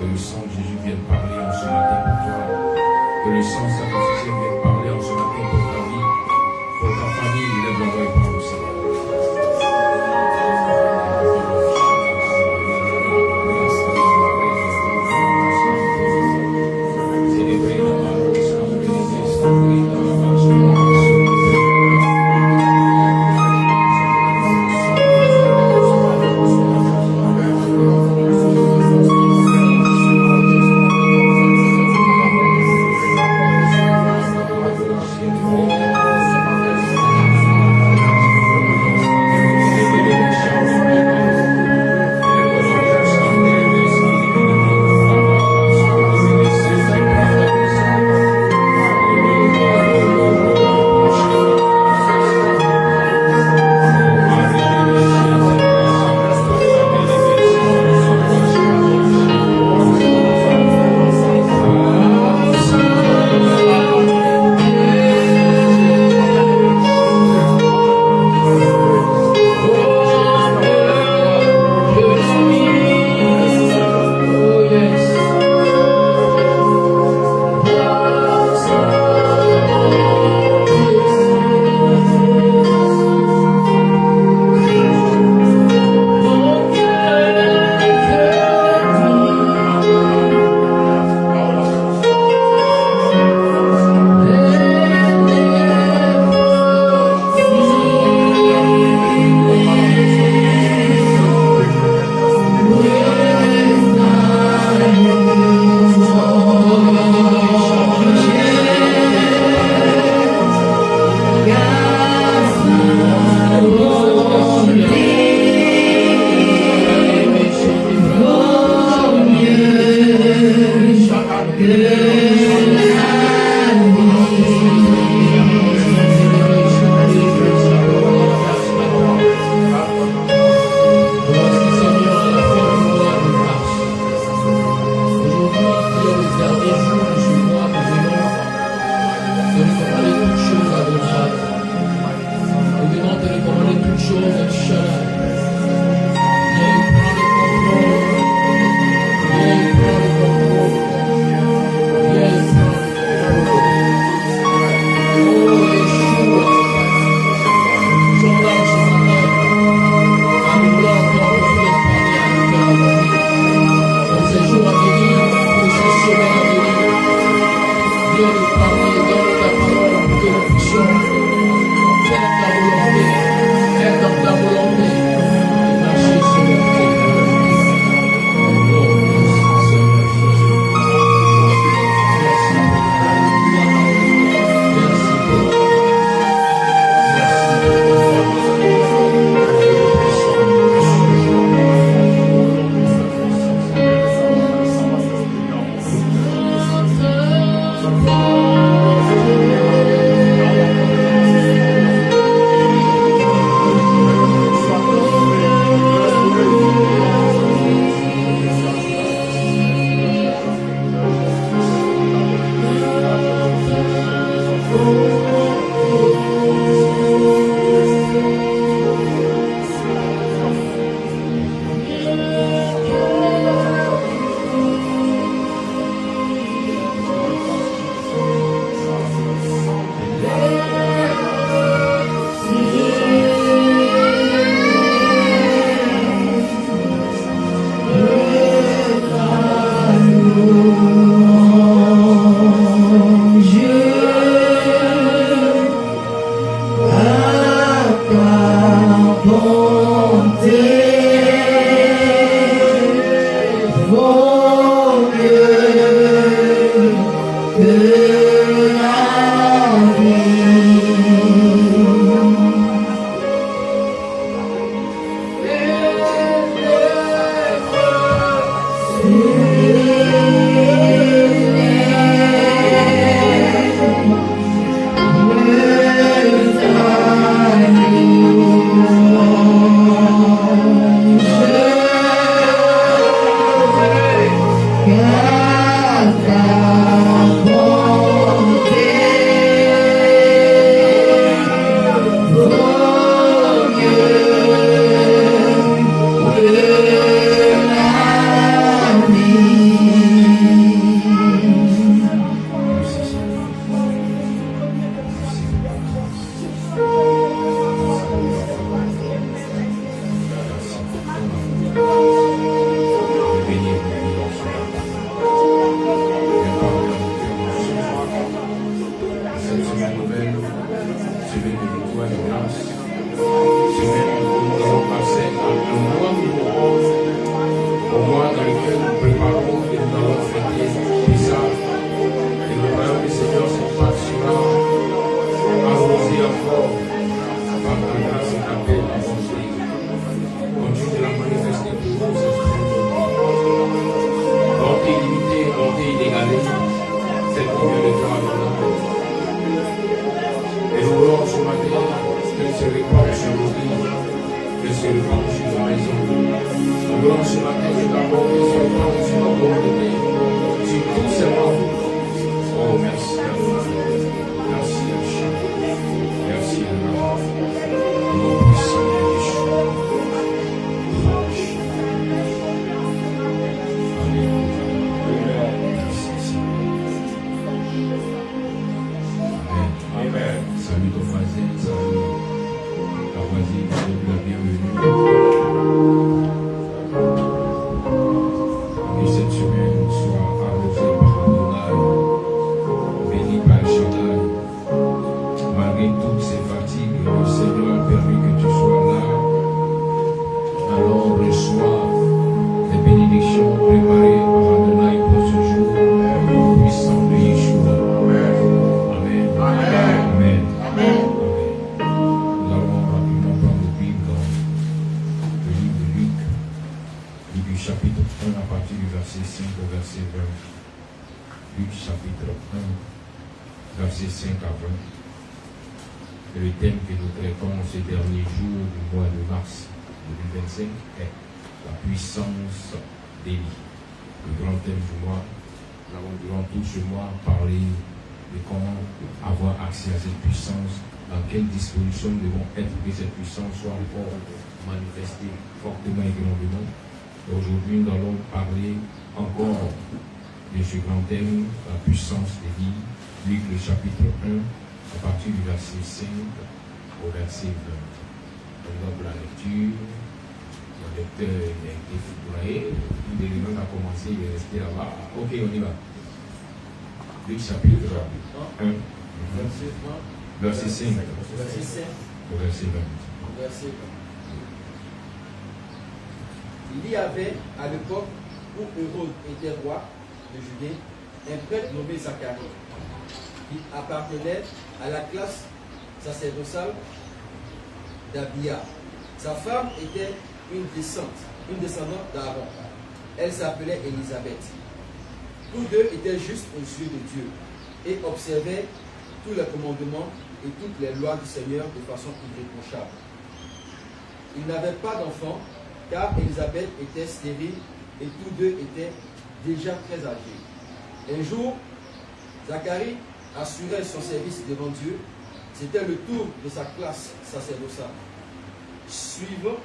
Que le sang de Jésus vienne parler en ce matin pour toi. Que le sang sacrificiel vienne parler en ce matin pour ta vie, pour ta famille. Lève la voix et parle au Seigneur. que nous préparons et nous allons fêter Pessah. Et nous voyons que Seigneur, cette part sera arrosée encore par ta grâce et ta paix dans ton pays. Continue de la manifester pour nous cette bonté illimitée, bonté inégalée, cette lumière de Dieu avec la paix. Et nous voulons ce matin qu'elle se répande sur nos vies, qu'elle se répande sur nos maisons. Nous voulons ce matin que ta bonté se répande sur nos communautés, sur tous ces membres. Oh, merci à vous. Merci à Dieu. Merci à nous. Nous puissons Yeshua. Alléluia. Merci. Amen. Salut ton voisin, salut ta voisine, salut la bienvenue. Que cette semaine soit arrosée par Adonai, bénie par Shaddai. Malgré toutes ces fatigues, le Seigneur a permis que tu sois là. Alors reçois les bénédictions préparées par Adonai pour ce jour, au nom puissant de Yeshua. Amen. Amen. Amen. Amen. Amen. Nous allons rapidement prendre le Bible dans le livre de Luc, du chapitre 1 à partir du verset 5 au verset 20. Luc chapitre 1, verset 5 à 20. Et le thème que nous traitons ces derniers jours du mois de mars 2025 est la puissance d'Élie. Le grand thème du mois. Nous avons durant tout ce mois parlé de comment avoir accès à cette puissance, dans quelles dispositions nous devons être pour que cette puissance soit encore manifestée fortement et grandement. Aujourd'hui, nous allons parler encore de ce grand thème, la puissance d'Élie, Luc le chapitre 1, à partir du verset 5 au verset 20. Donc la lecture, le lecteur a été foudroyé, l'élément a commencé, il est resté là-bas. Ok, on y va. Luc chapitre 1, verset 5 au verset 20. Il y avait à l'époque où Hérode était roi de Judée un prêtre nommé Zacharie, qui appartenait à la classe sacerdotale d'Abia. Sa femme était une descendante d'Aaron. Elle s'appelait Élisabeth. Tous deux étaient justes aux yeux de Dieu et observaient tous les commandements et toutes les lois du Seigneur de façon irréprochable. Ils n'avaient pas d'enfants, car Élisabeth était stérile et tous deux étaient déjà très âgés. Un jour, Zacharie assurait son service devant Dieu. C'était le tour de sa classe sacerdotale. Suivant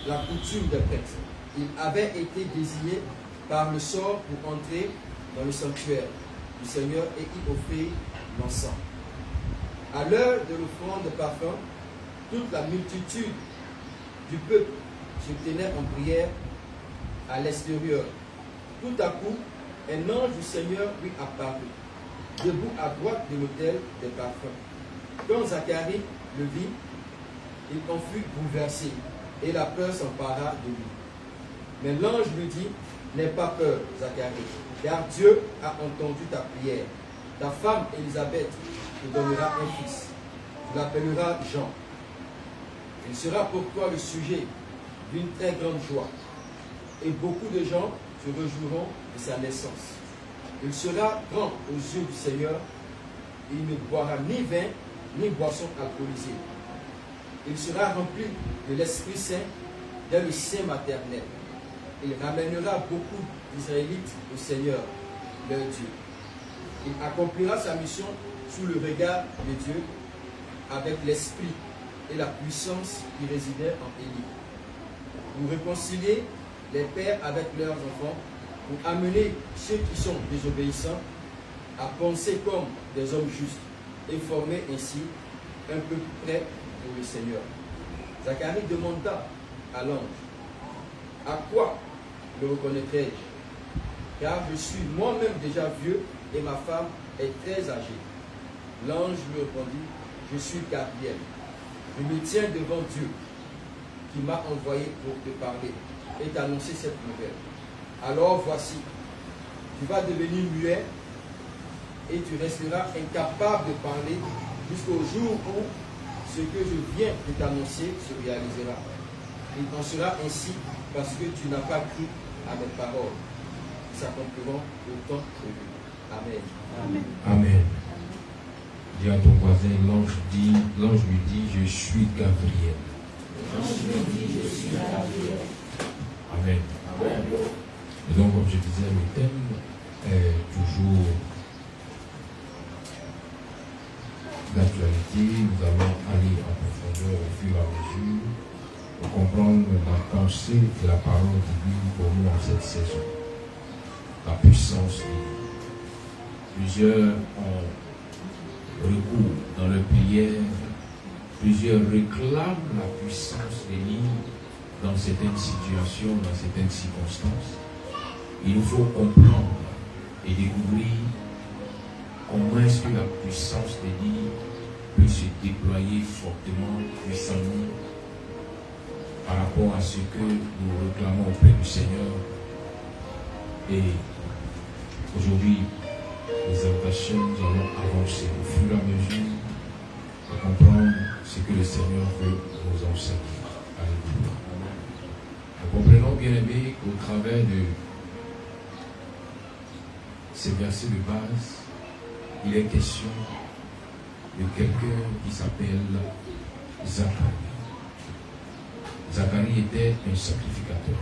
la coutume des prêtres, il avait été désigné par le sort pour entrer dans le sanctuaire du Seigneur et y offrir l'encens. À l'heure de l'offrande de parfum, toute la multitude du peuple se tenait en prière à l'extérieur. Tout à coup, un ange du Seigneur lui apparut, debout à droite de l'autel des parfums. Quand Zacharie le vit, il en fut bouleversé et la peur s'empara de lui. Mais l'ange lui dit, n'aie pas peur, Zacharie, car Dieu a entendu ta prière. Ta femme Élisabeth te donnera un fils. Tu l'appelleras Jean. Il sera pour toi le sujet d'une très grande joie. Et beaucoup de gens se réjouiront de sa naissance. Il sera grand aux yeux du Seigneur. Il ne boira ni vin, ni boisson alcoolisée. Il sera rempli de l'Esprit Saint dès le sein maternel. Il ramènera beaucoup d'Israélites au Seigneur, leur Dieu. Il accomplira sa mission sous le regard de Dieu avec l'esprit et la puissance qui résidaient en Élie. Pour réconcilier les pères avec leurs enfants, pour amener ceux qui sont désobéissants à penser comme des hommes justes et former ainsi un peuple prêt pour le Seigneur. Zacharie demanda à l'ange, à quoi le reconnaîtrai-je? Car je suis moi-même déjà vieux et ma femme est très âgée. L'ange lui répondit, je suis Gabriel. Je me tiens devant Dieu qui m'a envoyé pour te parler et t'annoncer cette nouvelle. alors voici, tu vas devenir muet et tu resteras incapable de parler jusqu'au jour où ce que je viens de t'annoncer se réalisera. Il en sera ainsi parce que tu n'as pas cru à mes paroles. Ils s'accompliront au temps prévu. Amen. Amen. Amen. Dis à ton voisin, l'ange lui dit, je suis Gabriel. Amen. Et donc, comme je disais, le thème est toujours d'actualité. Nous allons aller en profondeur au fur et à mesure pour comprendre la pensée et la parole divine pour nous en cette saison. La puissance divine. Plusieurs ont recours dans leur prière, plusieurs réclament la puissance divine dans certaines situations, dans certaines circonstances. Il nous faut comprendre et découvrir comment est-ce que la puissance divine peut se déployer fortement, puissamment par rapport à ce que nous réclamons auprès du Seigneur. Et aujourd'hui, les invitations, nous allons avancer au fur et à mesure de comprendre ce que le Seigneur veut nous enseigner. Alléluia. Nous comprenons, bien aimés, qu'au travers de ces versets de base, il est question de quelqu'un qui s'appelle Zacharie. Zacharie était un sacrificateur.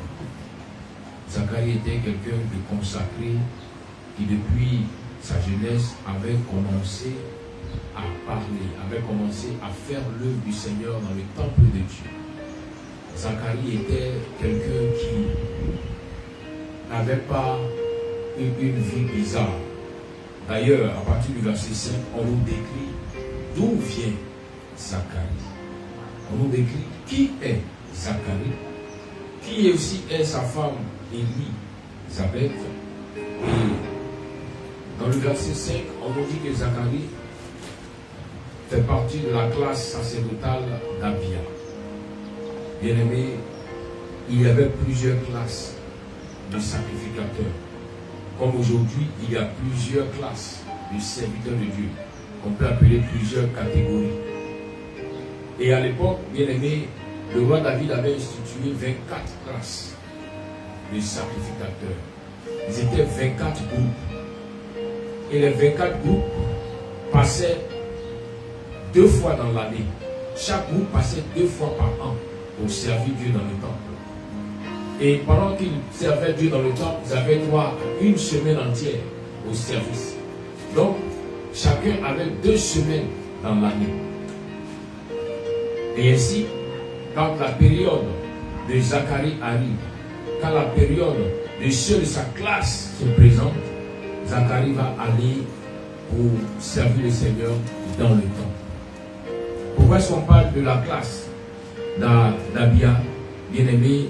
Zacharie était quelqu'un de consacré qui depuis sa jeunesse avait commencé à parler, avait commencé à faire l'œuvre du Seigneur dans le temple de Dieu. Zacharie était quelqu'un qui n'avait pas une vie bizarre. D'ailleurs, à partir du verset 5, on nous décrit d'où vient Zacharie. On nous décrit qui est Zacharie, qui aussi est sa femme Élisabeth. Et dans le verset 5, on nous dit que Zacharie fait partie de la classe sacerdotale d'Abia. Bien aimé, il y avait plusieurs classes de sacrificateurs. Comme aujourd'hui, il y a plusieurs classes de serviteurs de Dieu. On peut appeler plusieurs catégories. Et à l'époque, bien aimé, le roi David avait institué 24 classes de sacrificateurs. Ils étaient 24 groupes. Et les 24 groupes passaient 2 fois dans l'année. Chaque groupe passait 2 fois par an pour servir Dieu dans le temple. Et pendant qu'ils servaient Dieu dans le temple, ils avaient droit à une semaine entière au service. Donc, chacun avait 2 semaines dans l'année. Et ainsi, quand la période de Zacharie arrive, quand la période de ceux de sa classe se présente, Zacharie va aller pour servir le Seigneur dans le temple. Pourquoi est-ce qu'on parle de la classe d'Abia? Bien aimé,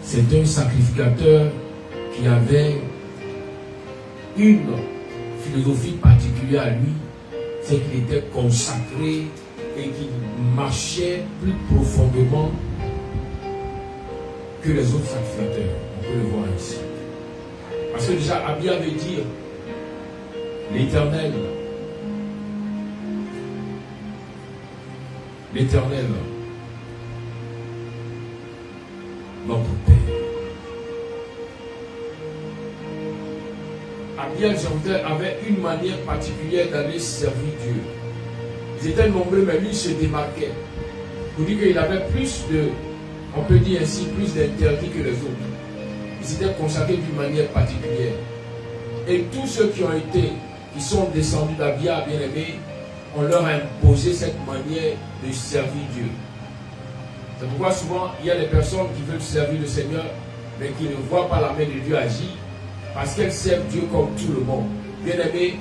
c'est un sacrificateur qui avait une philosophie particulière à lui, c'est qu'il était consacré et qu'il marchait plus profondément que les autres sacrificateurs. On peut le voir ici. Parce que déjà, Abia veut dire l'Éternel. L'Éternel, notre Père. Abia le serviteur avait une manière particulière d'aller servir Dieu. Ils étaient nombreux, mais lui il se démarquait. Pour dire qu'il avait plus de, on peut dire ainsi, plus d'interdits que les autres. Ils étaient consacrés d'une manière particulière. Et tous ceux qui sont descendus d'Abia, bien aimés, on leur a imposé cette manière de servir Dieu. C'est pourquoi souvent il y a des personnes qui veulent servir le Seigneur, mais qui ne voient pas la main de Dieu agir, parce qu'elles servent Dieu comme tout le monde. Bien aimé,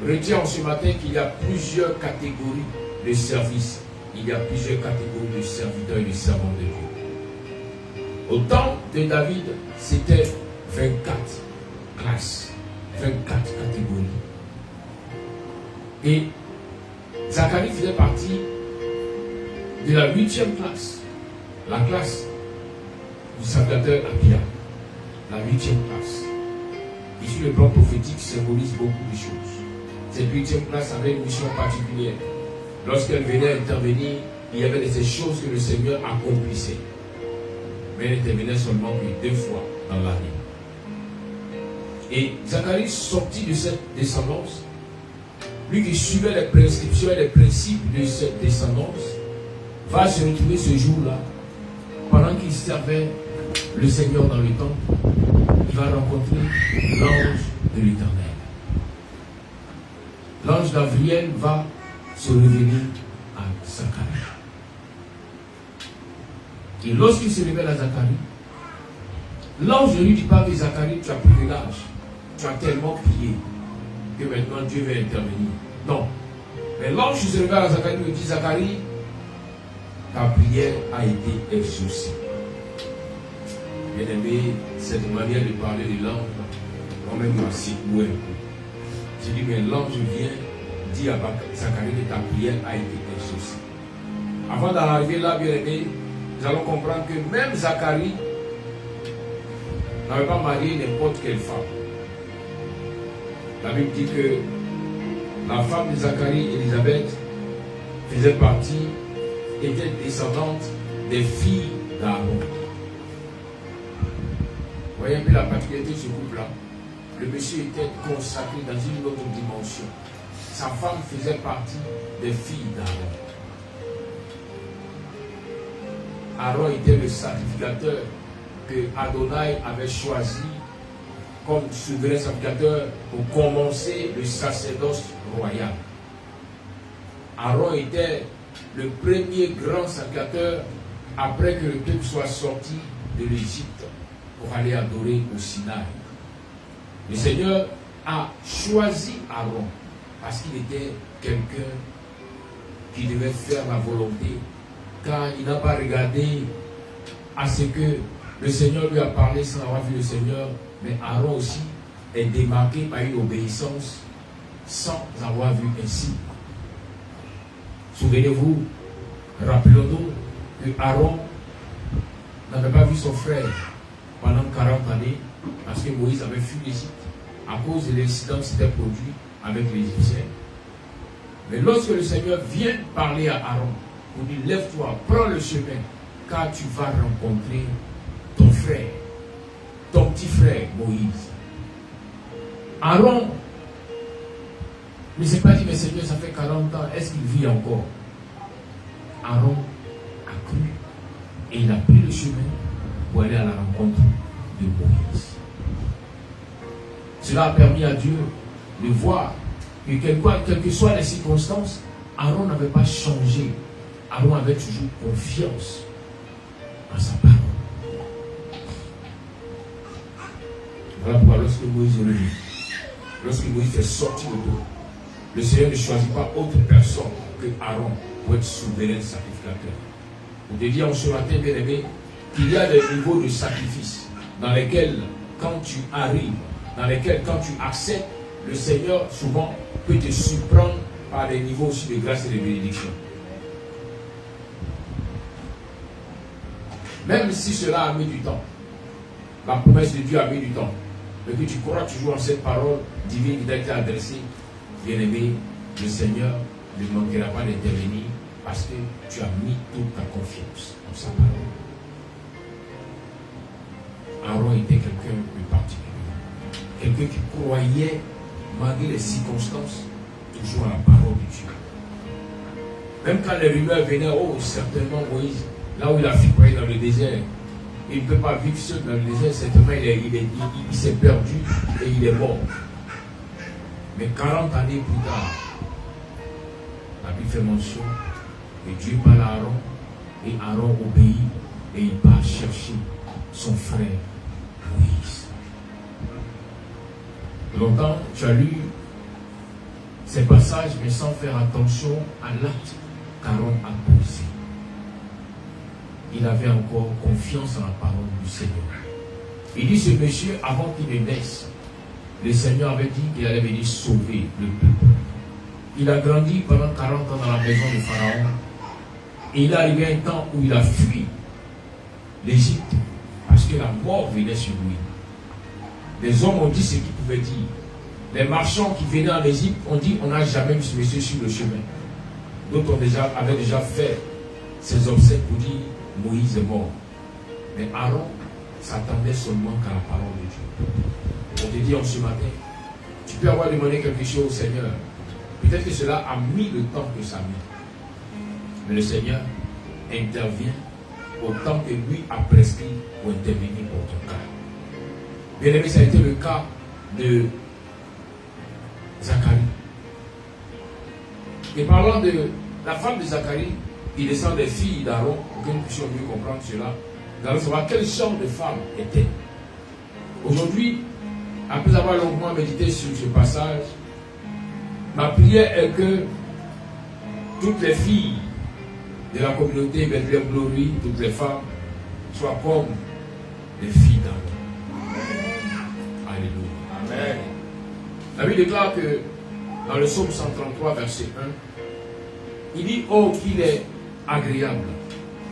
retiens en ce matin qu'il y a plusieurs catégories de services. Il y a plusieurs catégories de serviteurs et de servants de Dieu. Au temps de David, c'était 24 classes, 24 catégories. Et Zacharie faisait partie de la 8e classe, la classe du sacrificateur Abia, la 8e 8e classe. Ici, le plan prophétique symbolise beaucoup de choses. Cette 8e classe avait une mission particulière. Lorsqu'elle venait intervenir, il y avait des choses que le Seigneur accomplissait. Mais elle intervenait seulement que 2 fois dans l'année. Et Zacharie, sorti de cette descendance, lui qui suivait les prescriptions et les principes de cette descendance, va se retrouver ce jour-là, pendant qu'il servait le Seigneur dans le temple, il va rencontrer l'ange de l'Éternel. L'ange Gabriel va se révéler à Zacharie. Et lorsqu'il se révèle à Zacharie, l'ange ne lui dit pas que Zacharie, tu as pris de l'âge, tu as tellement prié que maintenant Dieu va intervenir. Non. Mais l'ange qui se révèle à Zacharie lui dit, Zacharie, ta prière a été exaucée. Bien aimé, cette manière de parler de l'ange, quand même m'a secoué un peu. J'ai dit, mais l'ange vient dire à Zacharie que ta prière a été exaucée. Avant d'en arriver là, bien aimé, nous allons comprendre que même Zacharie n'avait pas marié n'importe quelle femme. La Bible dit que la femme de Zacharie, Élisabeth, était descendante des filles d'Aaron. Vous voyez un peu la particularité de ce couple-là. Le monsieur était consacré dans une autre dimension. Sa femme faisait partie des filles d'Aaron. Aaron était le sacrificateur que Adonai avait choisi comme souverain sacrificateur pour commencer le sacerdoce royal. Aaron était le premier grand sacrificateur après que le peuple soit sorti de l'Égypte pour aller adorer au Sinaï. Le Seigneur a choisi Aaron parce qu'il était quelqu'un qui devait faire la volonté, car il n'a pas regardé à ce que le Seigneur lui a parlé sans avoir vu le Seigneur, mais Aaron aussi est démarqué par une obéissance sans avoir vu un signe. Souvenez-vous, rappelons-nous que Aaron n'avait pas vu son frère pendant 40 années parce que Moïse avait fui l'Égypte à cause de l'incident qui s'était produit avec les Égyptiens. Mais lorsque le Seigneur vient parler à Aaron, on dit lève-toi, prends le chemin, car tu vas rencontrer ton frère, ton petit frère Moïse. Aaron ne s'est pas dit, mais Seigneur, ça fait 40 ans, est-ce qu'il vit encore? Aaron a cru et il a pris le chemin pour aller à la rencontre de Moïse. Cela a permis à Dieu de voir que quelles que soient les circonstances, Aaron n'avait pas changé. Aaron avait toujours confiance en sa parole. Voilà pourquoi lorsque Moïse est revenu, lorsque Moïse est sorti de l'eau, le Seigneur ne choisit pas autre personne que Aaron pour être souverain sacrificateur. Pour te dire en ce matin, bien aimé, qu'il y a des niveaux de sacrifice dans lesquels, quand tu arrives, dans lesquels, quand tu acceptes, le Seigneur souvent peut te surprendre par des niveaux aussi de grâce et de bénédiction. Même si cela a mis du temps, la promesse de Dieu a mis du temps, mais que tu crois toujours en cette parole divine qui t'a été adressée, bien aimé, le Seigneur ne manquera pas d'intervenir parce que tu as mis toute ta confiance en sa parole. Aaron était quelqu'un de particulier, quelqu'un qui croyait, malgré les circonstances, toujours à la parole de Dieu. Même quand les rumeurs venaient, oh, certainement Moïse, là où il a fui dans le désert, il ne peut pas vivre seul dans le désert, certainement il s'est perdu et il est mort. Mais 40 années plus tard, la Bible fait mention que Dieu parle à Aaron et Aaron obéit et il part chercher son frère Moïse. Longtemps, tu as lu ces passages mais sans faire attention à l'acte qu'Aaron a posé. Il avait encore confiance en la parole du Seigneur. Il dit, ce monsieur, avant qu'il ne naisse, le Seigneur avait dit qu'il allait venir sauver le peuple. Il a grandi pendant 40 ans dans la maison de Pharaon. Et il est arrivé un temps où il a fui l'Égypte parce que la mort venait sur lui. Les hommes ont dit ce qu'ils pouvaient dire. Les marchands qui venaient en Égypte ont dit on n'a jamais vu ce monsieur sur le chemin. D'autres avaient déjà fait ses obsèques pour dire Moïse est mort. Mais Aaron s'attendait seulement qu'à la parole de Dieu. On te dit en ce matin, tu peux avoir demandé quelque chose au Seigneur. Peut-être que cela a mis le temps que ça a mis. Mais le Seigneur intervient au temps que lui a prescrit pour intervenir pour ton cas. Bien aimé, ça a été le cas de Zacharie. Et parlant de la femme de Zacharie, qui descend des filles d'Aaron, pour que nous puissions mieux comprendre cela, nous allons savoir quel genre de femme était. Aujourd'hui, après avoir longuement médité sur ce passage, ma prière est que toutes les filles de la communauté Bethlehem Glory, toutes les femmes, soient comme les filles d'Aaron. Alléluia. Amen. La Bible déclare que dans le psaume 133, verset 1, il dit, oh, qu'il est agréable,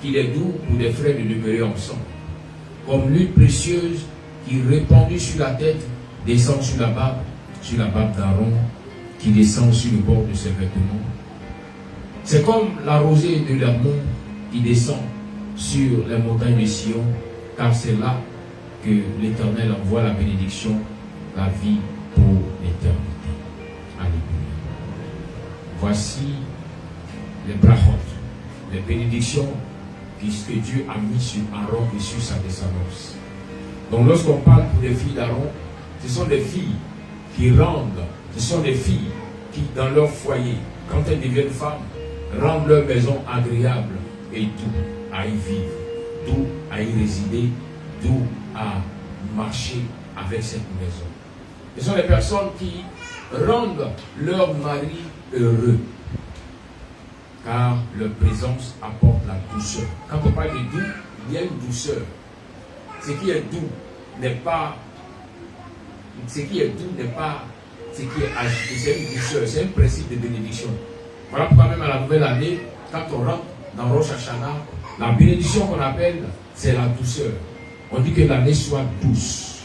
qu'il est doux pour des frères de demeurer ensemble. Comme l'huile précieuse qui répandue sur la tête descend sur la barbe d'Aaron, qui descend sur le bord de ses vêtements. C'est comme la rosée de l'Hermon qui descend sur les montagnes de Sion, car c'est là que l'Éternel envoie la bénédiction, la vie pour l'éternité. Alléluia. Voici les brachot, les bénédictions que Dieu a mis sur Aaron et sur sa descendance. Donc lorsqu'on parle pour les filles d'Aaron, ce sont des filles qui rendent, ce sont des filles qui dans leur foyer, quand elles deviennent femmes, rendent leur maison agréable et doux à y vivre, doux à y résider, doux à marcher avec cette maison. Ce sont les personnes qui rendent leur mari heureux, car leur présence apporte la douceur. Quand on parle de doux, il y a une douceur. Ce qui est doux n'est pas ce qui est agité, c'est une douceur, c'est un principe de bénédiction. Voilà pourquoi même à la nouvelle année, quand on rentre dans Rosh Hashanah, la bénédiction qu'on appelle, c'est la douceur. On dit que l'année soit douce.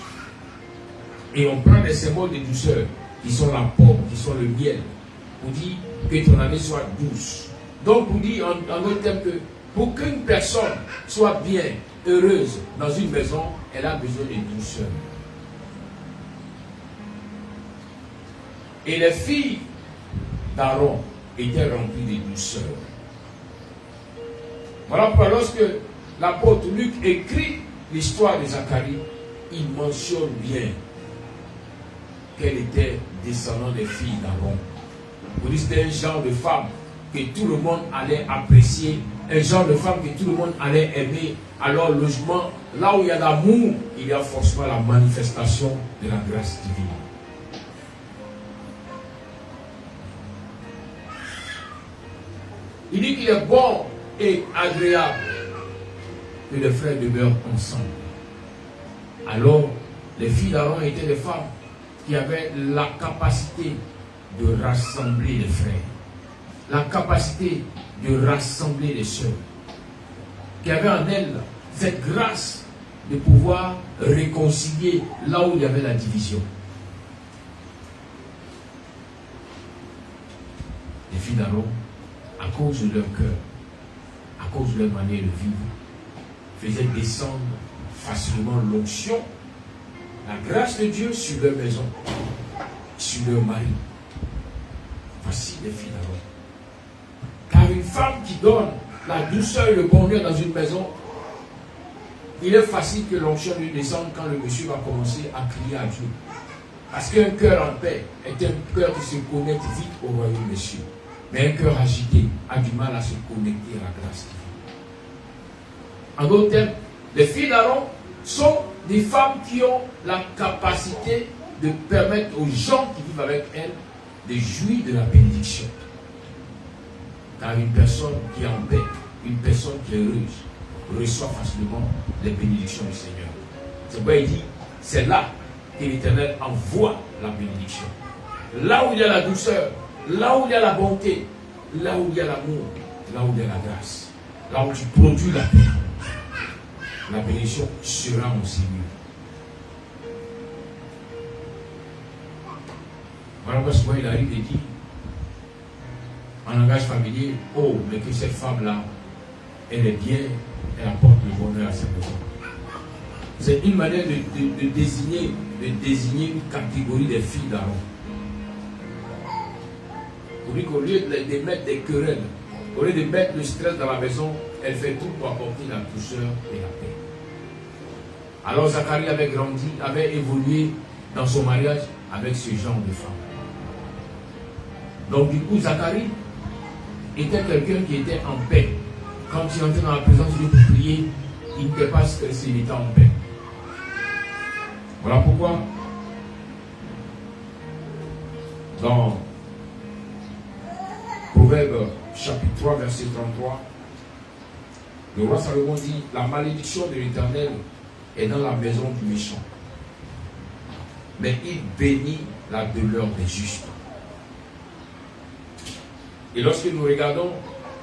Et on prend des symboles de douceur, qui sont la pomme, qui sont le miel, pour dire que ton année soit douce. Donc, pour dire en d'autres termes que pour qu'une personne soit bien, heureuse dans une maison, elle a besoin de douceur. Et les filles d'Aaron étaient remplies de douceur. Voilà pourquoi lorsque l'apôtre Luc écrit l'histoire de Zacharie, il mentionne bien qu'elle était descendante des filles d'Aaron. Vous dites c'était un genre de femme que tout le monde allait apprécier, un genre de femme que tout le monde allait aimer. Alors, logiquement, là où il y a l'amour, il y a forcément la manifestation de la grâce divine. Il dit qu'il est bon et agréable que les frères demeurent ensemble. Alors, les filles d'Aaron étaient des femmes qui avaient la capacité de rassembler les frères, la capacité de rassembler les sœurs, qui avaient en elles cette grâce de pouvoir réconcilier là où il y avait la division. Les filles d'Aaron, à cause de leur cœur, à cause de leur manière de vivre, faisaient descendre facilement l'onction, la grâce de Dieu sur leur maison, sur leur mari. Voici les filles d'Aaron. Car une femme qui donne la douceur et le bonheur dans une maison, il est facile que l'onction lui descende quand le monsieur va commencer à crier à Dieu. Parce qu'un cœur en paix est un cœur qui se connecte vite au royaume des cieux. Mais un cœur agité a du mal à se connecter à la grâce divine. En d'autres termes, les filles d'Aaron sont des femmes qui ont la capacité de permettre aux gens qui vivent avec elles de jouir de la bénédiction. Car une personne qui est en paix, une personne qui est heureuse, reçoit facilement les bénédictions du Seigneur. C'est pourquoi il dit, c'est là que l'Éternel envoie la bénédiction. Là où il y a la douceur, là où il y a la bonté, là où il y a l'amour, là où il y a la grâce, là où tu produis la paix, la bénédiction sera en Seigneur. Voilà souvent il arrive et dit, en langage familier, oh, mais que cette femme-là, elle est bien, elle apporte le bonheur à sa maison. C'est une manière de désigner une catégorie des filles d'Aaron. Pour dire qu'au lieu de mettre des querelles, au lieu de mettre le stress dans la maison, elle fait tout pour apporter la douceur et la paix. Alors Zacharie avait grandi, avait évolué dans son mariage avec ce genre de femme. Donc du coup, Zacharie était quelqu'un qui était en paix. Quand il entrait dans la présence de Dieu pour prier, il n'était pas stressé, il était en paix. Voilà pourquoi, dans Proverbe chapitre 3, verset 33, le roi Salomon dit, la malédiction de l'Éternel est dans la maison du méchant, mais il bénit la demeure des justes. Et lorsque nous regardons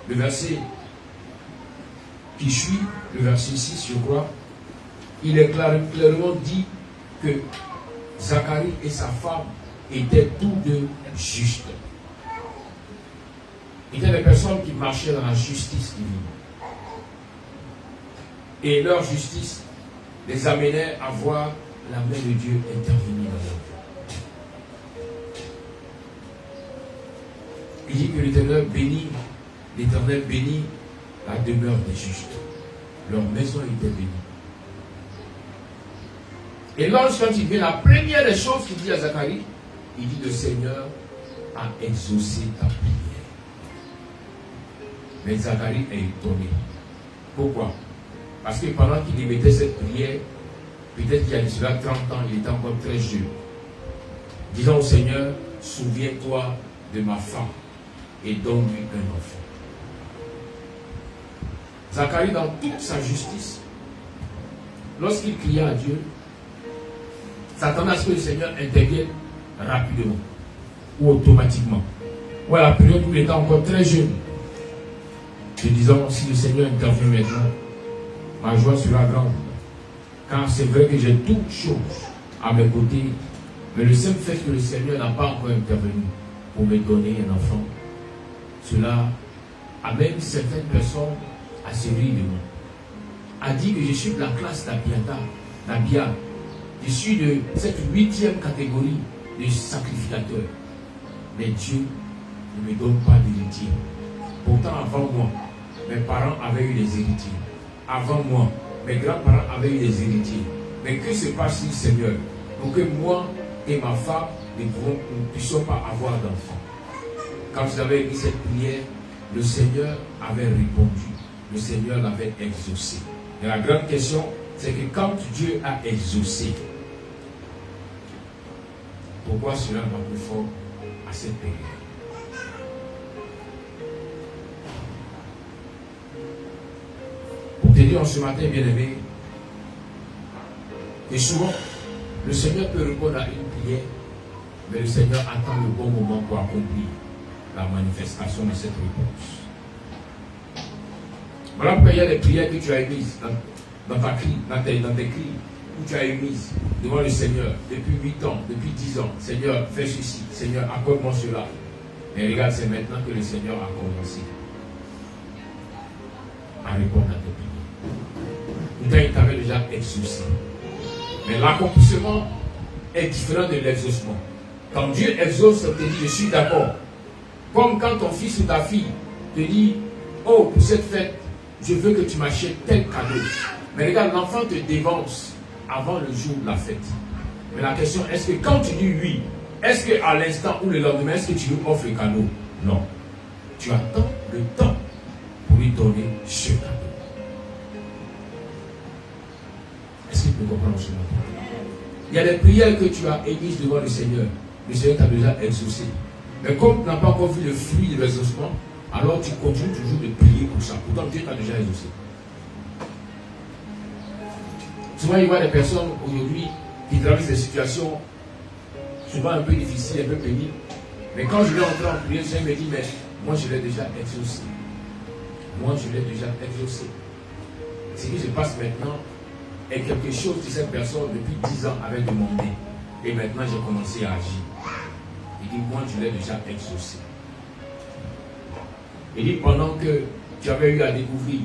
le verset qui suit, le verset 6, je crois, il est clairement dit que Zacharie et sa femme étaient tous deux justes. Ils étaient des personnes qui marchaient dans la justice divine. Et leur justice les amenait à voir la main de Dieu intervenir dans leur vie. Il dit que l'Éternel bénit la demeure des justes. Leur maison était bénie. Et lorsqu'il vient, la première des choses qu'il dit à Zacharie, il dit, le Seigneur a exaucé ta prière. Mais Zacharie est étonné. Pourquoi? Parce que pendant qu'il émettait cette prière, peut-être qu'il y a cela 30 ans, il était encore très jeune. Disons au Seigneur, souviens-toi de ma femme et donne-lui un enfant. Zacharie, dans toute sa justice, lorsqu'il cria à Dieu, s'attendait à ce que le Seigneur intervienne rapidement ou automatiquement. Ou à la période où il était encore très jeune, se disant, si le Seigneur intervient maintenant, ma joie sera grande. Car c'est vrai que j'ai toutes choses à mes côtés, mais le simple fait que le Seigneur n'a pas encore intervenu pour me donner un enfant, cela amène certaines personnes à se rire de moi. A dit que je suis de la classe d'Abia. Je suis de cette 8e catégorie de sacrificateurs. Mais Dieu ne me donne pas d'héritier. Pourtant, avant moi, mes parents avaient eu des héritiers. Avant moi, mes grands-parents avaient eu des héritiers. Mais que se passe-t-il, Seigneur, pour que moi et ma femme ne puissions pas avoir d'enfants? Quand j'avais écrit cette prière, le Seigneur avait répondu. Le Seigneur l'avait exaucé. Et la grande question, c'est que quand Dieu a exaucé, pourquoi cela va plus fort à cette période? Pour te dire en ce matin, bien-aimé, que souvent, le Seigneur peut répondre à une prière, mais le Seigneur attend le bon moment pour accomplir la manifestation de cette réponse. Voilà pourquoi il y a des prières que tu as émises dans tes cris, où tu as émises devant le Seigneur depuis 8 ans, depuis 10 ans. Seigneur, fais ceci. Seigneur, accorde-moi cela. Mais regarde, c'est maintenant que le Seigneur a commencé à répondre à tes prières. Pourtant, il t'avait déjà exaucé. Mais l'accomplissement est différent de l'exaucement. Quand Dieu exauce, ça te dit, je suis d'accord. Comme quand ton fils ou ta fille te dit, oh, pour cette fête, je veux que tu m'achètes tel cadeau. Mais regarde, l'enfant te dévance avant le jour de la fête. Mais la question, est-ce que quand tu dis oui, est-ce qu'à l'instant ou le lendemain, est-ce que tu lui offres le cadeau? Non. Tu attends le temps pour lui donner ce cadeau. Est-ce que tu peux comprendre ce matin? Il y a des prières que tu as émises devant le Seigneur. Le Seigneur t'a déjà exaucé. Mais comme tu n'as pas encore vu le fruit de l'exaucement, alors tu continues toujours de prier pour ça. Pourtant, Dieu t'a déjà exaucé. Souvent, il y a des personnes aujourd'hui qui traversent des situations souvent un peu difficiles, un peu pénibles. Mais quand je vais entrer en prière, le Seigneur me dit, mais moi je l'ai déjà exaucé. Moi je l'ai déjà exaucé. Ce qui se passe maintenant est quelque chose que cette personne depuis 10 ans avait demandé. Et maintenant j'ai commencé à agir. Il dit, moi je l'ai déjà exaucé. Il dit, pendant que tu avais eu à découvrir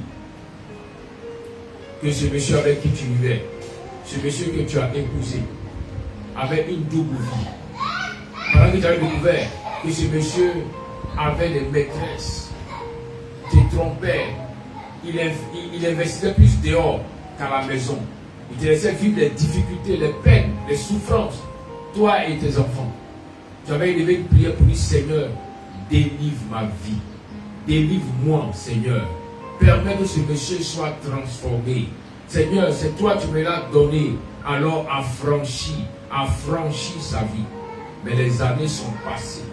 que ce monsieur avec qui tu vivais, ce monsieur que tu as épousé, avait une double vie. Pendant que tu avais découvert que ce monsieur avait des maîtresses, te trompait, il investissait plus dehors qu'à la maison. Il te laissait vivre les difficultés, les peines, les souffrances, toi et tes enfants. Tu avais élevé une prière pour dire, Seigneur, délivre ma vie. Délivre-moi, Seigneur. Permets que ce monsieur soit transformé. Seigneur, c'est toi qui me l'as donné. Alors affranchis sa vie. Mais les années sont passées.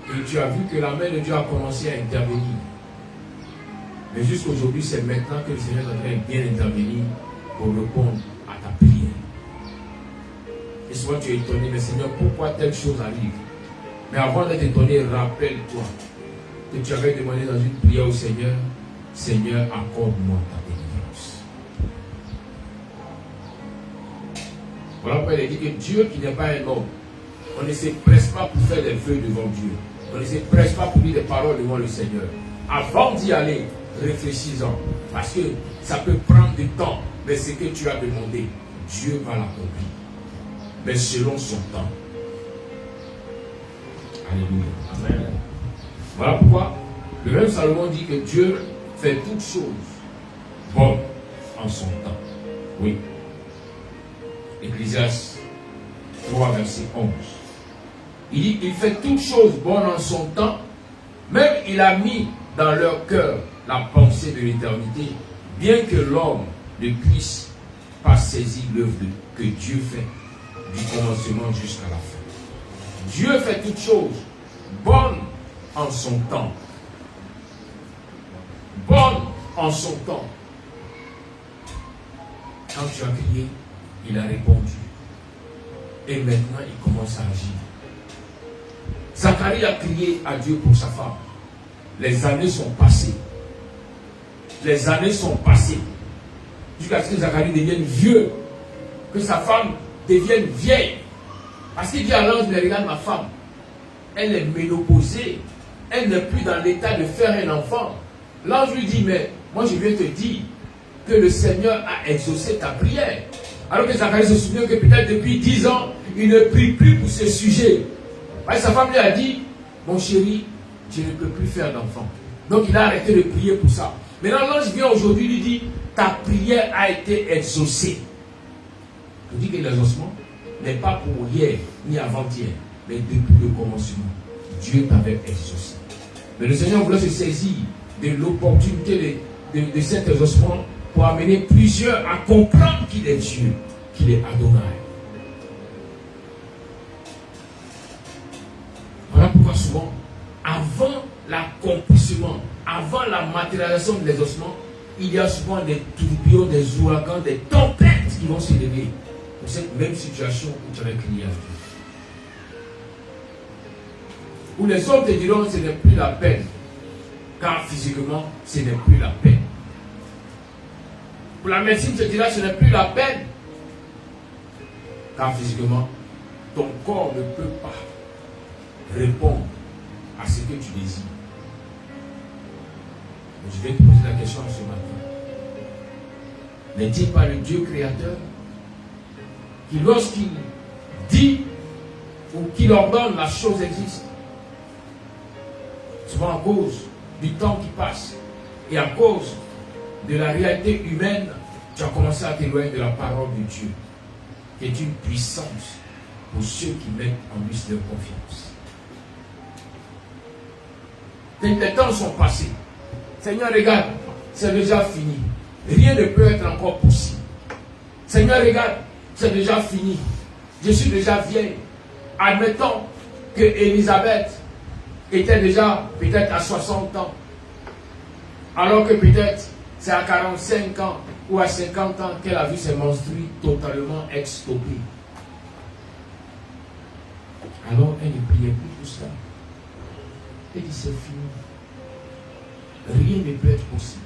Et tu as vu que la main de Dieu a commencé à intervenir. Mais jusqu'aujourd'hui, c'est maintenant que le Seigneur est en train de bien intervenir pour répondre à ta prière. Et souvent tu es étonné, mais Seigneur, pourquoi telle chose arrive? Mais avant d'être étonné, rappelle-toi que tu avais demandé dans une prière au Seigneur, Seigneur, accorde-moi ta délivrance. Voilà pourquoi il a dit que Dieu qui n'est pas un homme, on ne se presse pas pour faire des vœux devant Dieu. On ne se presse pas pour dire des paroles devant le Seigneur. Avant d'y aller, réfléchis-en. Parce que ça peut prendre du temps. Mais ce que tu as demandé, Dieu va l'accomplir. Mais selon son temps. Alléluia. Amen. Voilà pourquoi le même Salomon dit que Dieu fait toutes choses bonnes en son temps. Oui. Ecclésiaste 3, verset 11. Il dit, il fait toutes choses bonnes en son temps. Même il a mis dans leur cœur la pensée de l'éternité, bien que l'homme ne puisse pas saisir l'œuvre que Dieu fait du commencement jusqu'à la fin. Dieu fait toutes choses bonnes en son temps. Bonnes en son temps. Quand tu as crié, il a répondu. Et maintenant, il commence à agir. Zacharie a crié à Dieu pour sa femme. Les années sont passées. Les années sont passées. Jusqu'à ce que Zacharie devienne vieux. Que sa femme devienne vieille. Parce qu'il dit à l'ange, mais regarde ma femme. Elle est ménopausée. Elle n'est plus dans l'état de faire un enfant. L'ange lui dit, mais moi je viens te dire que le Seigneur a exaucé ta prière. Alors que Zacharie se souvient que peut-être depuis 10 ans, il ne prie plus pour ce sujet. Et sa femme lui a dit, mon chéri, je ne peux plus faire d'enfant. Donc il a arrêté de prier pour ça. Maintenant l'ange vient aujourd'hui lui dit, ta prière a été exaucée. Je dis que l'exaucement n'est pas pour hier ni avant-hier, mais depuis le commencement. Dieu t'avait exaucé. Mais le Seigneur voulait se saisir de l'opportunité de cet exaucement pour amener plusieurs à comprendre qu'il est Dieu, qu'il est Adonai. Voilà pourquoi souvent, avant l'accomplissement, avant la matérialisation de l'exaucement, il y a souvent des tourbillons, des ouragans, des tempêtes qui vont s'élever pour cette même situation où tu avais crié à Dieu. Où les hommes te diront ce n'est plus la peine, car physiquement, ce n'est plus la peine. Pour la médecine te dira ce n'est plus la peine, car physiquement, ton corps ne peut pas répondre à ce que tu désires. Je vais te poser la question ce matin. N'est-il pas le Dieu créateur qui, lorsqu'il dit ou qu'il ordonne, la chose existe? Souvent à cause du temps qui passe et à cause de la réalité humaine, tu as commencé à t'éloigner de la parole de Dieu, qui est une puissance pour ceux qui mettent en lui leur confiance. Les temps sont passés. Seigneur, regarde, c'est déjà fini. Rien ne peut être encore possible. Seigneur, regarde, c'est déjà fini. Je suis déjà vieille. Admettons que Élisabeth était déjà peut-être à 60 ans. Alors que peut-être c'est à 45 ans ou à 50 ans qu'elle a vu ses menstrues totalement exstoppées. Alors elle ne priait plus pour ça. Elle dit c'est fini. Rien ne peut être possible.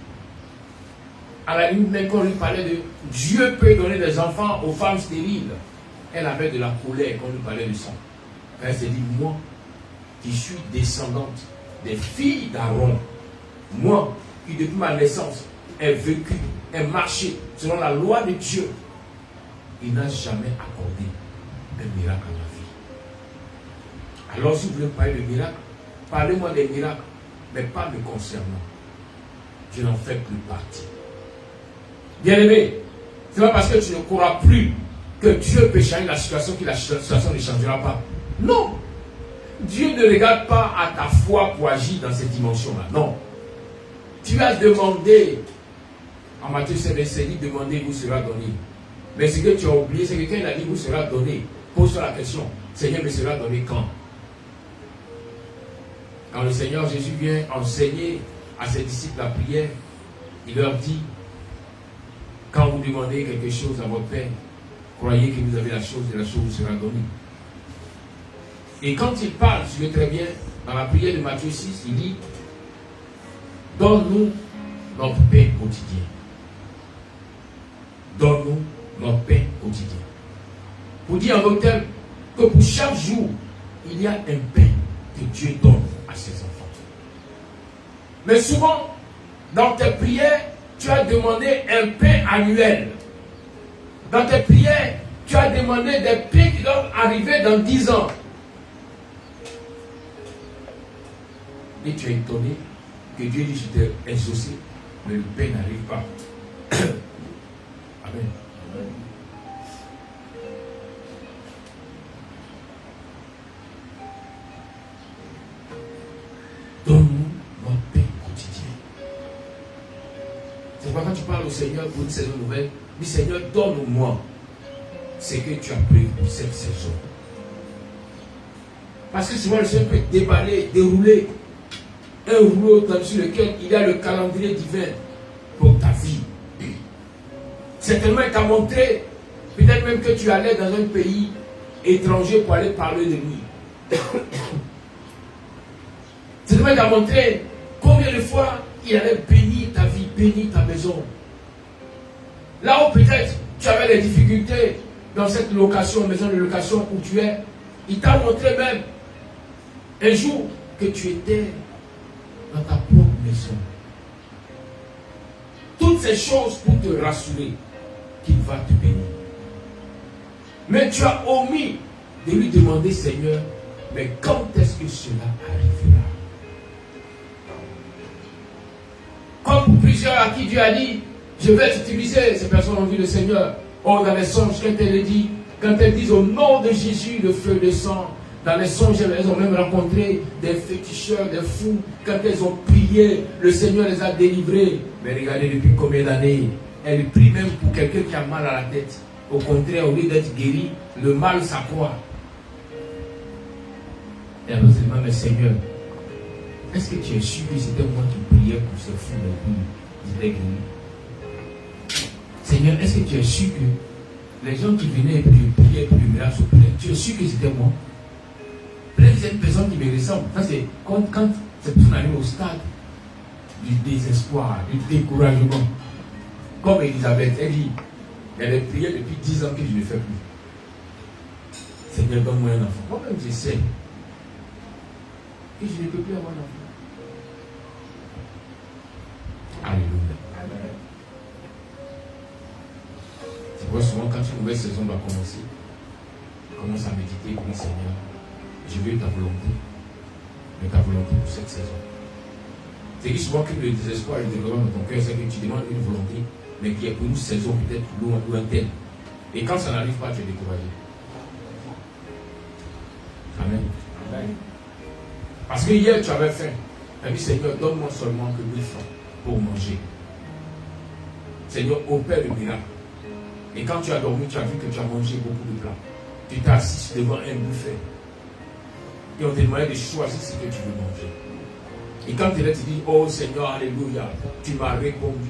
À la limite, même quand on lui parlait de Dieu peut donner des enfants aux femmes stériles, elle avait de la colère quand on lui parlait de ça. Elle s'est dit, moi, qui suis descendante des filles d'Aaron, moi, qui depuis ma naissance ai vécu, ai marché selon la loi de Dieu, il n'a jamais accordé un miracle à ma vie. Alors, si vous voulez parler de miracles, parlez-moi des miracles, mais pas me concernant. Je n'en fais plus partie. Bien-aimé, ce n'est pas parce que tu ne crois plus que Dieu peut changer la situation que la situation ne changera pas. Non. Dieu ne regarde pas à ta foi pour agir dans cette dimension-là. Non. Tu as demandé, en Matthieu 7, verset 10, demandez, vous sera donné. Mais ce que tu as oublié, c'est que quand il a dit, vous sera donné, pose-toi la question, Seigneur, me sera donné quand? Quand le Seigneur Jésus vient enseigner à ses disciples la prière, il leur dit, quand vous demandez quelque chose à votre Père, croyez que vous avez la chose et la chose vous sera donnée. Et quand il parle, suivez très bien, dans la prière de Matthieu 6, il dit, donne-nous notre pain quotidien. Donne-nous notre pain quotidien. Pour dire en d'autres termes, que pour chaque jour, il y a un pain que Dieu donne à ses enfants. Mais souvent, dans tes prières, tu as demandé un pain annuel. Dans tes prières, tu as demandé des pains qui doivent arriver dans 10 ans. Et tu es étonné que Dieu dit, je t'ai exaucé, mais le pain n'arrive pas. Amen. Amen. Donne-nous notre pain quotidien. C'est pourquoi quand tu parles au Seigneur pour une saison nouvelle, dis Seigneur, donne-moi ce que tu as prévu pour cette saison. Parce que souvent le Seigneur peut déballer, dérouler un rouleau sur lequel il y a le calendrier divin pour ta vie. Certainement, il t'a montré, peut-être même que tu allais dans un pays étranger pour aller parler de lui. Certainement, il t'a montré combien de fois il allait bénir ta vie, bénir ta maison. Là où peut-être tu avais des difficultés dans cette location, maison de location où tu es, il t'a montré même un jour que tu étais dans ta propre maison. Toutes ces choses pour te rassurer qu'il va te bénir. Mais tu as omis de lui demander, Seigneur, mais quand est-ce que cela arrivera? Comme pour plusieurs à qui Dieu a dit, je vais t'utiliser, ces personnes ont vu le Seigneur. Oh, dans les songes, quand elles disent au nom de Jésus, le feu descend. Dans les songes, elles ont même rencontré des féticheurs, des fous. Quand elles ont prié, le Seigneur les a délivrés. Mais regardez, depuis combien d'années, elles prient même pour quelqu'un qui a mal à la tête. Au contraire, au lieu d'être guéri, le mal s'accroît. Et alors, c'est même, mais Seigneur, est-ce que tu es sûr que c'était moi qui priais pour ces fous, ils étaient guéris? Seigneur, est-ce que tu es sûr que les gens qui venaient et priaient pour le miracle se plaît, tu es sûr que c'était moi? Peut-être que c'est une personne qui me ressemble. Ça, c'est quand cette personne arrive au stade du désespoir, du découragement. Comme Elisabeth, elle dit, elle a prié depuis 10 ans que je ne fais plus. Seigneur, donne-moi un enfant. Moi-même, j'essaie. Et je ne peux plus avoir un enfant. Alléluia. Amen. Tu vois, souvent, quand une nouvelle saison va commencer, commence à méditer pour le Seigneur. Je veux ta volonté, mais ta volonté pour cette saison. C'est que souvent que le désespoir et le développement dans ton cœur, c'est que tu demandes une volonté, mais qui est pour une saison peut-être lointaine. Et quand ça n'arrive pas, tu es découragé. Amen. Amen. Parce que hier, tu avais faim. Tu as dit, Seigneur, donne-moi seulement que 1000 francs pour manger. Seigneur, opère le miracle. Et quand tu as dormi, tu as vu que tu as mangé beaucoup de plats. Tu t'es assis devant un buffet. Et on te demandait de choisir ce que tu veux manger. Et quand tu dis, oh Seigneur, alléluia, tu m'as répondu.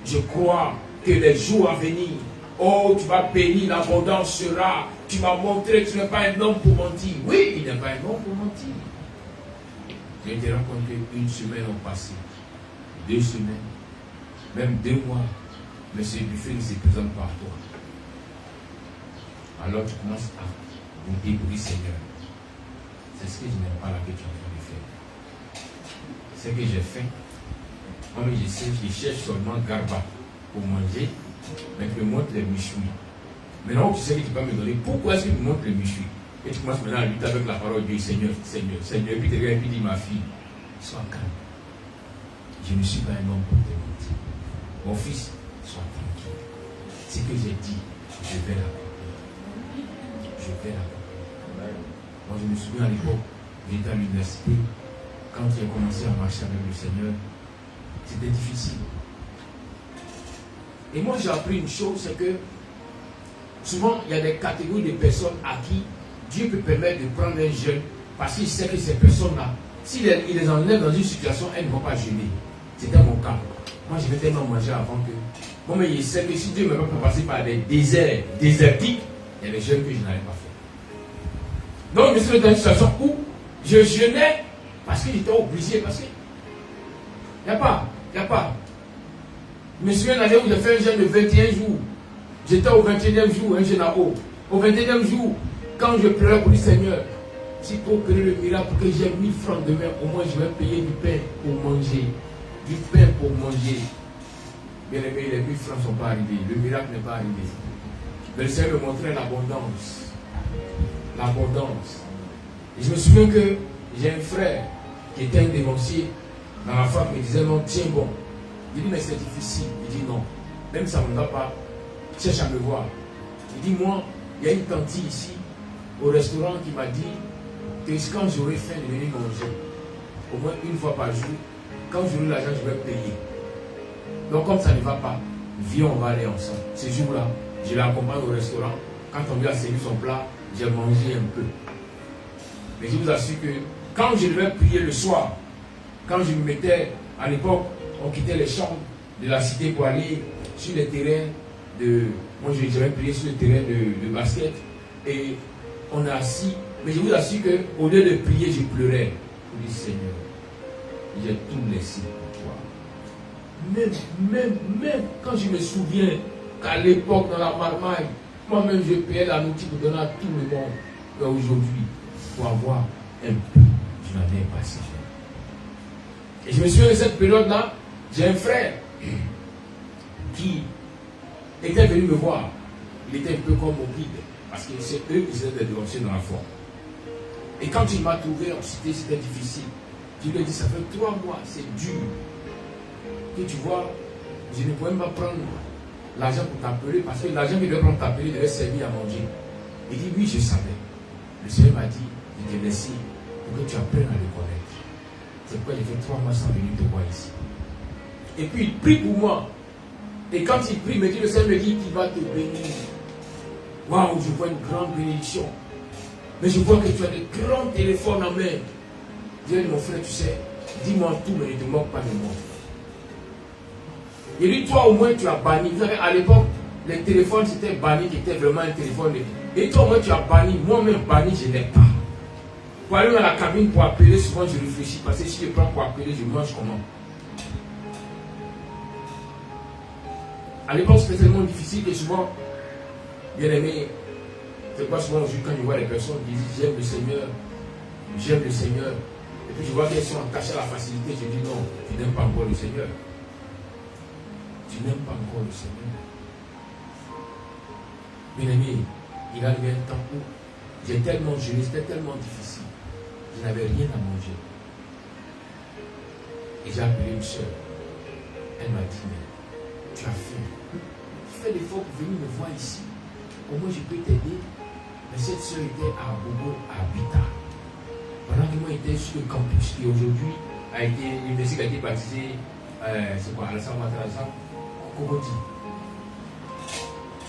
Je crois que les jours à venir, oh, tu vas bénir, l'abondance sera. Tu m'as montré que tu n'es pas un homme pour mentir. Oui, il n'est pas un homme pour mentir. J'ai été rencontré, une semaine ont passé, 2 semaines, même 2 mois. Mais ce buffet ne se présente pas à toi. Alors tu commences à goûter pour dire, Seigneur, C'est ce que je n'aime pas là que tu es en train de faire. C'est que j'ai faim. Moi, je sais, je cherche seulement garba pour manger, mais tu me montres les michouis. Maintenant, tu sais que tu vas me donner, pourquoi est-ce que tu me montres les michouis? Et tu commences maintenant à lutter avec la parole de Dieu, Seigneur, Seigneur, Seigneur. Et puis tu regardes et puis tu dis, ma fille, sois calme. Je ne suis pas un homme pour te mentir. Mon fils, sois tranquille. Ce que j'ai dit, je vais l'accomplir. Je vais l'accomplir. Moi, je me souviens à l'époque, j'étais à l'université, quand j'ai commencé à marcher avec le Seigneur, c'était difficile. Et moi, j'ai appris une chose, c'est que souvent, il y a des catégories de personnes à qui Dieu peut permettre de prendre un jeune parce qu'il sait que ces personnes-là, s'il les enlève dans une situation, elles ne vont pas gêner. C'était mon cas. Moi, je vais tellement manger avant que... Moi, mais je sais que si Dieu ne m'a pas passer par des déserts désertiques, il y a des jeunes que je n'avais pas fait. Donc, je suis dans une situation où je jeûnais parce que j'étais obligé, parce que il n'y a pas. Je me souviens l'année où j'ai fait un jeûne de 21 jours. J'étais au 21e jour, un jeûne à eau. Au 21e jour, quand je pleurais pour le Seigneur, si pour opérer le miracle, pour que j'ai 1000 francs demain, au moins je vais payer du pain pour manger. Du pain pour manger. Bien aimé, les 1000 francs ne sont pas arrivés. Le miracle n'est pas arrivé. Mais le Seigneur me montrait l'abondance. L'abondance. Et je me souviens que j'ai un frère qui était un dénoncier dans la femme me disait non, tiens bon. Il dit mais c'est difficile. Il dit non, même ça ne va pas. Cherche à me voir. Il dit moi, il y a une tante ici au restaurant qui m'a dit que quand j'aurai faim de venir manger, au moins une fois par jour, quand j'aurai l'argent, je vais payer. Donc comme ça ne va pas, viens, on va aller ensemble. Ce jour-là, je l'accompagne au restaurant. Quand on lui a servi son plat, j'ai mangé un peu. Mais je vous assure que quand je devais prier le soir, quand je me mettais, à l'époque, on quittait les chambres de la cité pour aller sur les terrains de... Moi, je devais prier sur le terrain de basket. Et on est assis. Mais je vous assure qu'au lieu de prier, je pleurais. Je dis, Seigneur, j'ai tout laissé pour toi. Même quand je me souviens qu'à l'époque, dans la marmaille, moi-même, je payais la nourriture pour donner à tout le monde. Mais aujourd'hui, pour avoir un peu, je n'en ai pas si. Et je me souviens de cette période-là, j'ai un frère qui était venu me voir. Il était un peu comme mon guide, parce que c'est eux qui étaient des dénoncés dans la foi. Et quand il m'a trouvé en cité, c'était difficile. Je lui ai dit, ça fait 3 mois, c'est dur. Et tu vois, je ne pouvais même pas prendre l'argent pour t'appeler, parce que l'argent qu'il devait prendre pour t'appeler devait servir à manger. Il dit, oui, je savais. Le Seigneur m'a dit, je t'ai laissé pour que tu apprennes à le connaître. C'est pourquoi j'ai fait 3 mois sans venir te voir ici. Et puis il prie pour moi. Et quand il prie, me dit, le Seigneur me dit qu'il va te bénir. Waouh, je vois une grande bénédiction. Mais je vois que tu as de grands téléphones en main. Dieu dit, mon frère, tu sais, dis-moi tout, mais ne te moque pas de moi. Il dit, toi au moins tu as banni. Vous savez, à l'époque, les téléphones c'était banni, qui était vraiment un téléphone. Et toi au moins tu as banni. Moi-même banni, je n'ai pas. Pour aller dans la cabine pour appeler, souvent je réfléchis. Parce que si je prends pour appeler, je mange comment? À l'époque, c'était tellement difficile que souvent, bien aimé, c'est pas souvent quand je vois les personnes qui disent j'aime le Seigneur, et puis je vois qu'elles sont attachées à la facilité, je dis non, tu n'aimes pas encore le Seigneur. Tu n'aimes pas encore le Seigneur. Bien aimé, il a arrivé un temps où j'ai tellement jeûné, c'était tellement difficile. Je n'avais rien à manger. Et j'ai appelé une soeur. Elle m'a dit, mais tu as faim. Tu fais l'effort pour venir me voir ici. Au moins je peux t'aider. Mais cette soeur était à Bobo, à Bita. Pendant que moi j'étais sur le campus qui aujourd'hui a été, l'université a été baptisée, c'est quoi, Alassane Ouattara, Kokoti.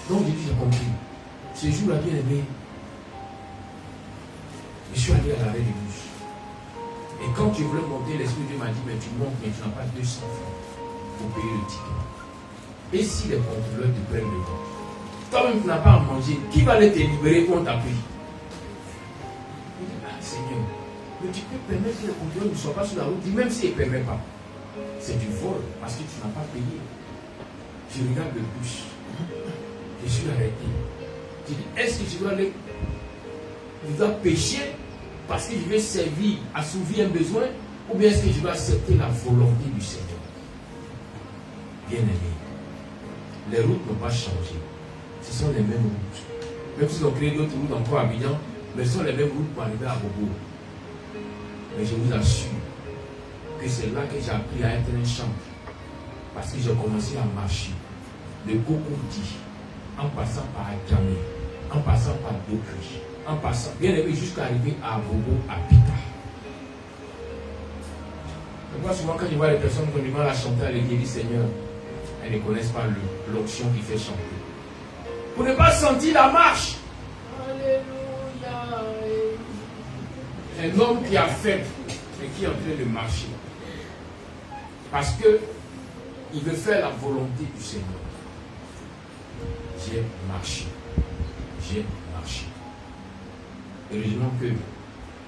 Donc j'ai compris. Ce jour-là, bien aimé, je suis allé à l'arrêt de bus. Et quand tu voulais monter, l'Esprit de Dieu m'a dit, mais tu montes, mais tu n'as pas 200 francs pour payer le ticket. Et si les contrôleurs te prennent le temps, toi-même tu n'as pas à manger, qui va aller te libérer quand on t'a pris? Il dit, ah Seigneur, mais tu peux permettre que les contrôleurs ne soient pas sur la route, même s'ils ne permettent pas. C'est du vol, parce que tu n'as pas payé. Je regarde le bus. Je suis arrêté. Je dis, est-ce que tu dois aller, tu dois pécher parce que je vais servir, assouvir un besoin, ou bien est-ce que je vais accepter la volonté du Seigneur? Bien aimé, les routes n'ont pas changé. Ce sont les mêmes routes. Même s'ils ont créé d'autres routes encore à Abidjan, mais ce sont les mêmes routes pour arriver à Bobo. Mais je vous assure que c'est là que j'ai appris à être un chanteur. Parce que j'ai commencé à marcher de Gokoudi, en passant par Adjamé, en passant par Dokri, en passant, bien aimé, jusqu'à arriver à Bobo, à Pita. Je vois souvent quand je vois les personnes qui ont du mal à chanter à l'église du Seigneur, elles ne connaissent pas l'onction qui fait chanter. Pour ne pas sentir la marche. Alléluia. Un homme qui a faim et qui est en train de marcher. Parce que il veut faire la volonté du Seigneur. J'ai marché. J'ai marché. Heureusement que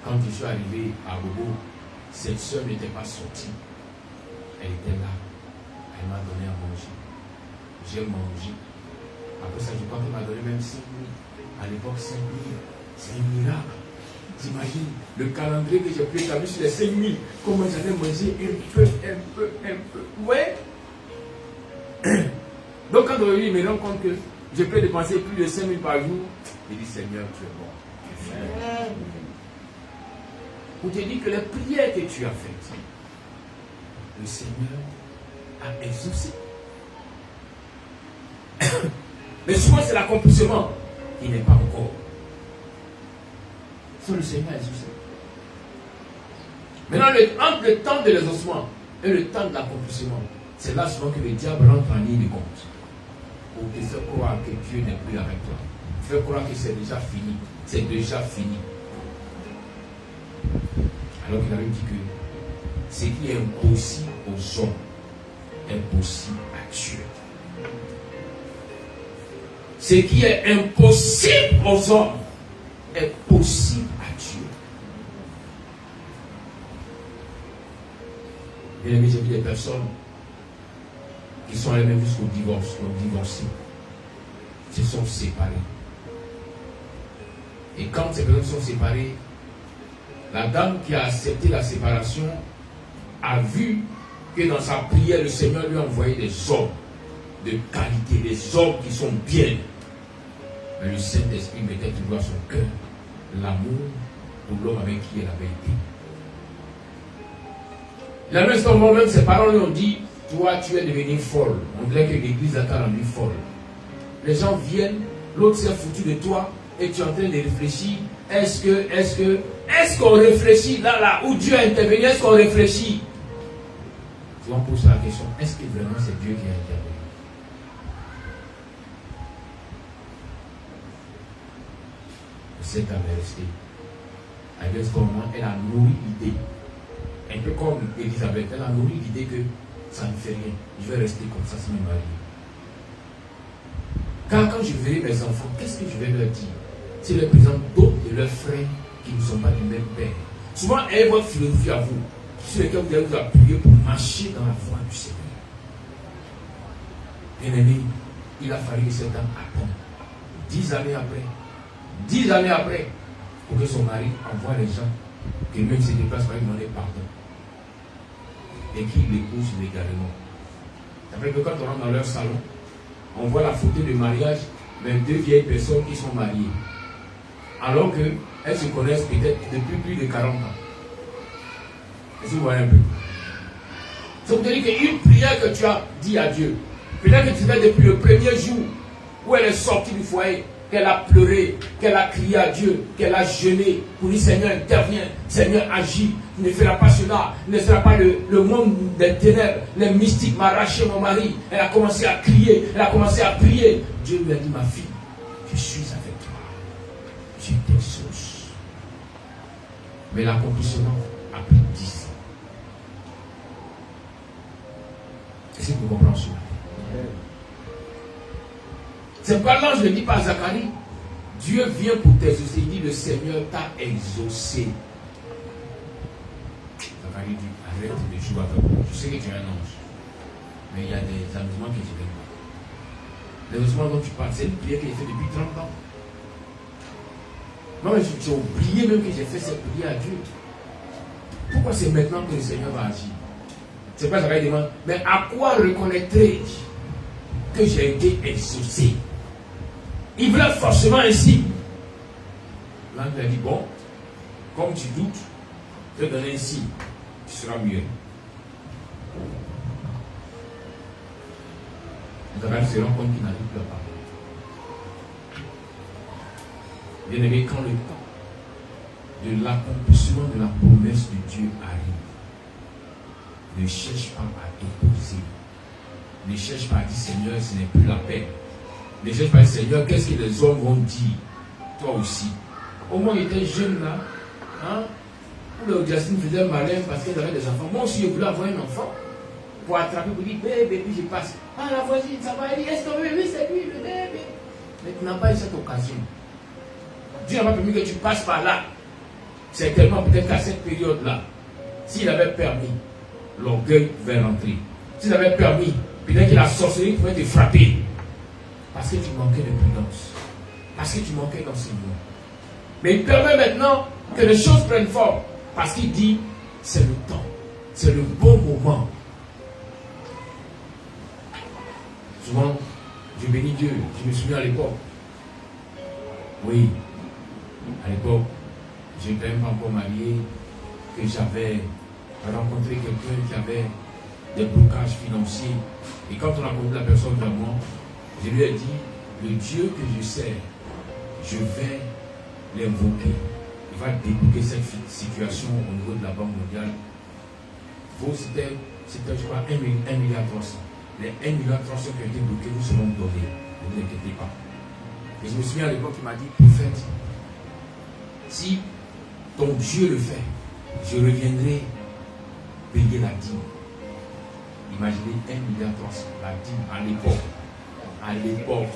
quand je suis arrivé à Bobo, cette soeur n'était pas sortie. Elle était là. Elle m'a donné à manger. J'ai mangé. Après ça, je crois qu'elle m'a donné même 5 000. À l'époque, 5 000. C'est un miracle. T'imagines le calendrier que j'ai pu établir sur les 5 000. Comment j'allais manger un peu. Ouais. Donc quand il me rend compte que je peux dépenser plus de 5 000 par jour, il dit Seigneur, tu es bon. Pour te dire que les prières que tu as faites, le Seigneur a exaucé. Mais souvent c'est l'accomplissement qui n'est pas encore. C'est le Seigneur a exaucé. Maintenant, entre le temps de l'exaucement et le temps de l'accomplissement, c'est là souvent que le diable rentre en ligne de compte. Pour te faire croire que Dieu n'est plus avec toi. Faire croire que c'est déjà fini. C'est déjà fini. Alors qu'il avait dit que ce qui est impossible aux hommes est possible à Dieu. Ce qui est impossible aux hommes est possible à Dieu. Bien aimé, j'ai vu des personnes qui sont allées même jusqu'au divorce, ont divorcé, se sont séparés. Et quand ces personnes sont séparées, la dame qui a accepté la séparation a vu que dans sa prière, le Seigneur lui a envoyé des hommes de qualité, des hommes qui sont bien. Mais le Saint-Esprit mettait toujours à son cœur l'amour pour l'homme avec qui elle avait été. La même moment, même ses parents lui ont dit, toi tu es devenue folle. On dirait que l'église a t'a rendu folle. Les gens viennent, l'autre s'est foutu de toi et tu es en train de réfléchir. Est-ce qu'on réfléchit là où Dieu a intervenu? Est-ce qu'on réfléchit? Tu vas poser la question, est-ce que vraiment c'est Dieu qui a intervenu? Cette dame est restée. Avec ce moment, elle a nourri l'idée. Un peu comme Elisabeth, elle a nourri l'idée que ça ne fait rien. Je vais rester comme ça sans me marier. Car quand je verrai mes enfants, qu'est-ce que je vais leur dire? C'est le présent d'autres de leurs frères qui ne sont pas du même père. Souvent, elle est votre philosophie à vous, sur laquelle vous allez vous appuyer pour marcher dans la voie du Seigneur. Bien aimé, il a fallu que cette dame attende 10 années après, pour que son mari envoie les gens, que même se déplace pour lui demander pardon. Et qu'il l'épouse légalement. Après que quand on rentre dans leur salon, on voit la photo de mariage, mais 2 vieilles personnes qui sont mariées. Alors qu'elles se connaissent peut-être depuis plus de 40 ans. Est-ce que vous voyez un peu? Ça veut dire qu'une prière que tu as dit à Dieu, peut-être que tu fais depuis le premier jour où elle est sortie du foyer, qu'elle a pleuré, qu'elle a crié à Dieu, qu'elle a jeûné pour dire Seigneur interviens, Seigneur agis, tu ne feras pas cela, ne sera pas le monde des ténèbres, les mystiques m'a arraché mon mari. Elle a commencé à crier, elle a commencé à prier. Dieu lui a dit ma fille, je suis avec toi, je t'exauce. Mais l'accomplissement a pris 10 ans. Est-ce que vous comprenez cela? C'est pourquoi l'ange ne dit pas à Zacharie, Dieu vient pour t'exaucer. Il dit, le Seigneur t'a exaucé. Zacharie dit, arrête de jouer avec moi. Je sais que tu es un ange. Mais il y a des amusements que je n'aime pas. Les amusements dont tu parles, c'est une prière que j'ai fait depuis 30 ans. Moi, j'ai oublié même que j'ai fait cette prière à Dieu. Pourquoi c'est maintenant que le Seigneur va agir? C'est pas ça qu'il demande. Mais à quoi reconnaîtrai-je que j'ai été exaucé? Il voulait forcément ainsi. L'ange lui a dit, bon, comme tu doutes, je vais te donner un signe, tu seras mieux. Abraham se rend compte qu'il n'arrive plus à parler. Bien aimé, quand le temps de l'accomplissement de la promesse de Dieu arrive, ne cherche pas à t'opposer. Ne cherche pas à dire, Seigneur, ce n'est plus la peine. Ne cherche pas à dire, Seigneur, qu'est-ce que les hommes vont dire? Toi aussi. Au moins, il était jeune là. Hein? Où le Justin faisait malin parce qu'il avait des enfants. Moi aussi, je voulais avoir un enfant pour attraper, pour dire, bébé, puis je passe. Ah, la voisine, ça va, elle dit, est-ce que oui, c'est lui, le bébé. Mais tu n'as pas eu cette occasion. Dieu n'a pas permis que tu passes par là. C'est tellement peut-être qu'à cette période-là, s'il avait permis, l'orgueil pouvait rentrer. S'il avait permis, peut-être que la sorcellerie pouvait te frapper. Parce que tu manquais de prudence. Parce que tu manquais d'enseignement. Mais il permet maintenant que les choses prennent forme. Parce qu'il dit, c'est le temps. C'est le bon moment. Souvent, je bénis Dieu. Je me souviens à l'époque. Oui, à l'époque, je n'étais même pas encore marié, que j'avais rencontré quelqu'un qui avait des blocages financiers. Et quand on a connu la personne vers moi, je lui ai dit, le Dieu que je sers, je vais l'invoquer. Il va débloquer cette situation au niveau de la Banque mondiale. C'était, je crois, 1,3 milliard. Les 1,3 milliard qui ont été bloqués vous seront donnés. Ne vous inquiétez pas. Et je me souviens à l'époque, il m'a dit, prophète, si ton Dieu le fait, je reviendrai payer la dîme. Imaginez 1,3 milliard, la dîme à l'époque. À l'époque.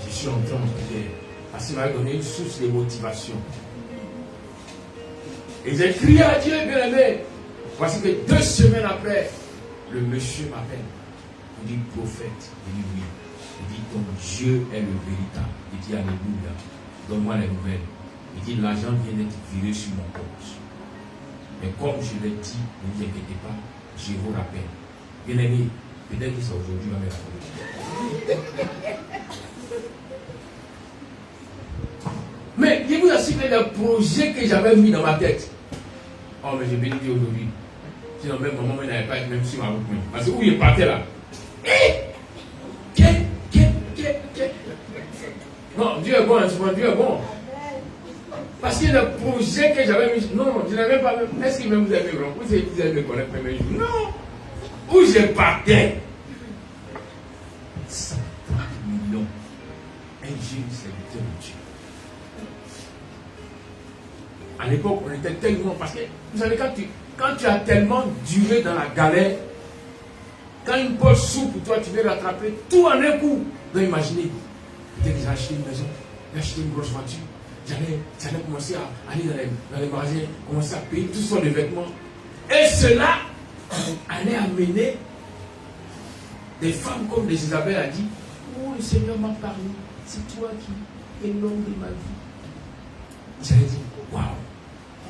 Je suis entré en prière parce qu'il m'a donné une source de motivation. Et j'ai crié à Dieu, bien aimé. Voici que 2 semaines après, le monsieur m'appelle. Il dit, prophète. Il dit, oui. Il dit, ton Dieu est le véritable. Il dit, alléluia. Donne-moi les nouvelles. Il dit, l'argent vient d'être viré sur mon compte. Mais comme je l'ai dit, ne vous inquiétez pas, je vous rappelle. Bien aimé, peut-être que c'est aujourd'hui ma mère. Mais je vous assure que les projets que j'avais mis dans ma tête. Oh, mais j'ai béni Dieu aujourd'hui. Sinon, même maman n'avait pas été même sur ma route. Parce que où il partait là. Non, Dieu est bon, Dieu est bon. Parce qu'il y a des projets que j'avais mis. Non, je n'avais pas même. Est-ce qu'il même vous avez vraiment? Vous avez me connaître le premier jour? Non. Où je partais. 130 millions. Un jeune serviteur de Dieu. À l'époque, on était tellement. Parce que, vous savez, quand tu as tellement duré dans la galère, quand une poche s'ouvre pour toi, tu veux rattraper tout en un coup. Donc imaginez, peut-être que j'ai acheté une maison, j'ai acheté une grosse voiture, j'allais commencer à aller dans les magasins, commencer à payer tout sortes de vêtements. Et cela allait amener des femmes comme des Isabelle a dit, oh le Seigneur m'a parlé, c'est toi qui es l'homme de ma vie. J'allais dire, waouh,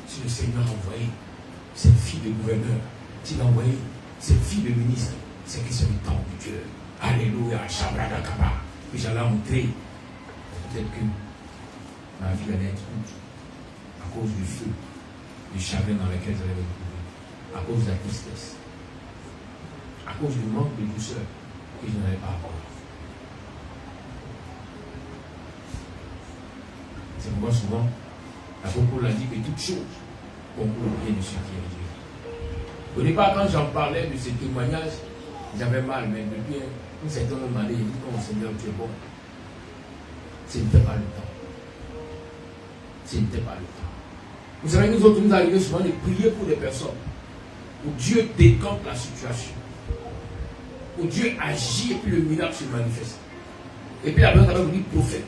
si le Seigneur a envoyé cette fille de gouverneur, s'il a envoyé cette fille de ministre, c'est que c'est le temps de Dieu. Alléluia, Shabradakaba. Puis j'allais entrer. Peut-être que ma vie allait être toute à cause du feu, du chagrin dans lequel j'allais me trouver, à cause de la tristesse, à cause du manque de douceur que je n'avais pas à avoir. C'est pourquoi souvent, l'apôtre l'a dit que toute chose concourt bien de ce qui est Dieu. Au départ, quand j'en parlais de ces témoignages, j'avais mal, mais depuis un certain moment donné, il dit, oh Seigneur, tu es bon. Ce n'était pas le temps. Ce n'était pas le temps. Vous savez, nous autres, nous arrivons souvent de prier pour des personnes où Dieu décante la situation, où Dieu agit et puis le miracle se manifeste. Et puis la personne va vous dire, prophète,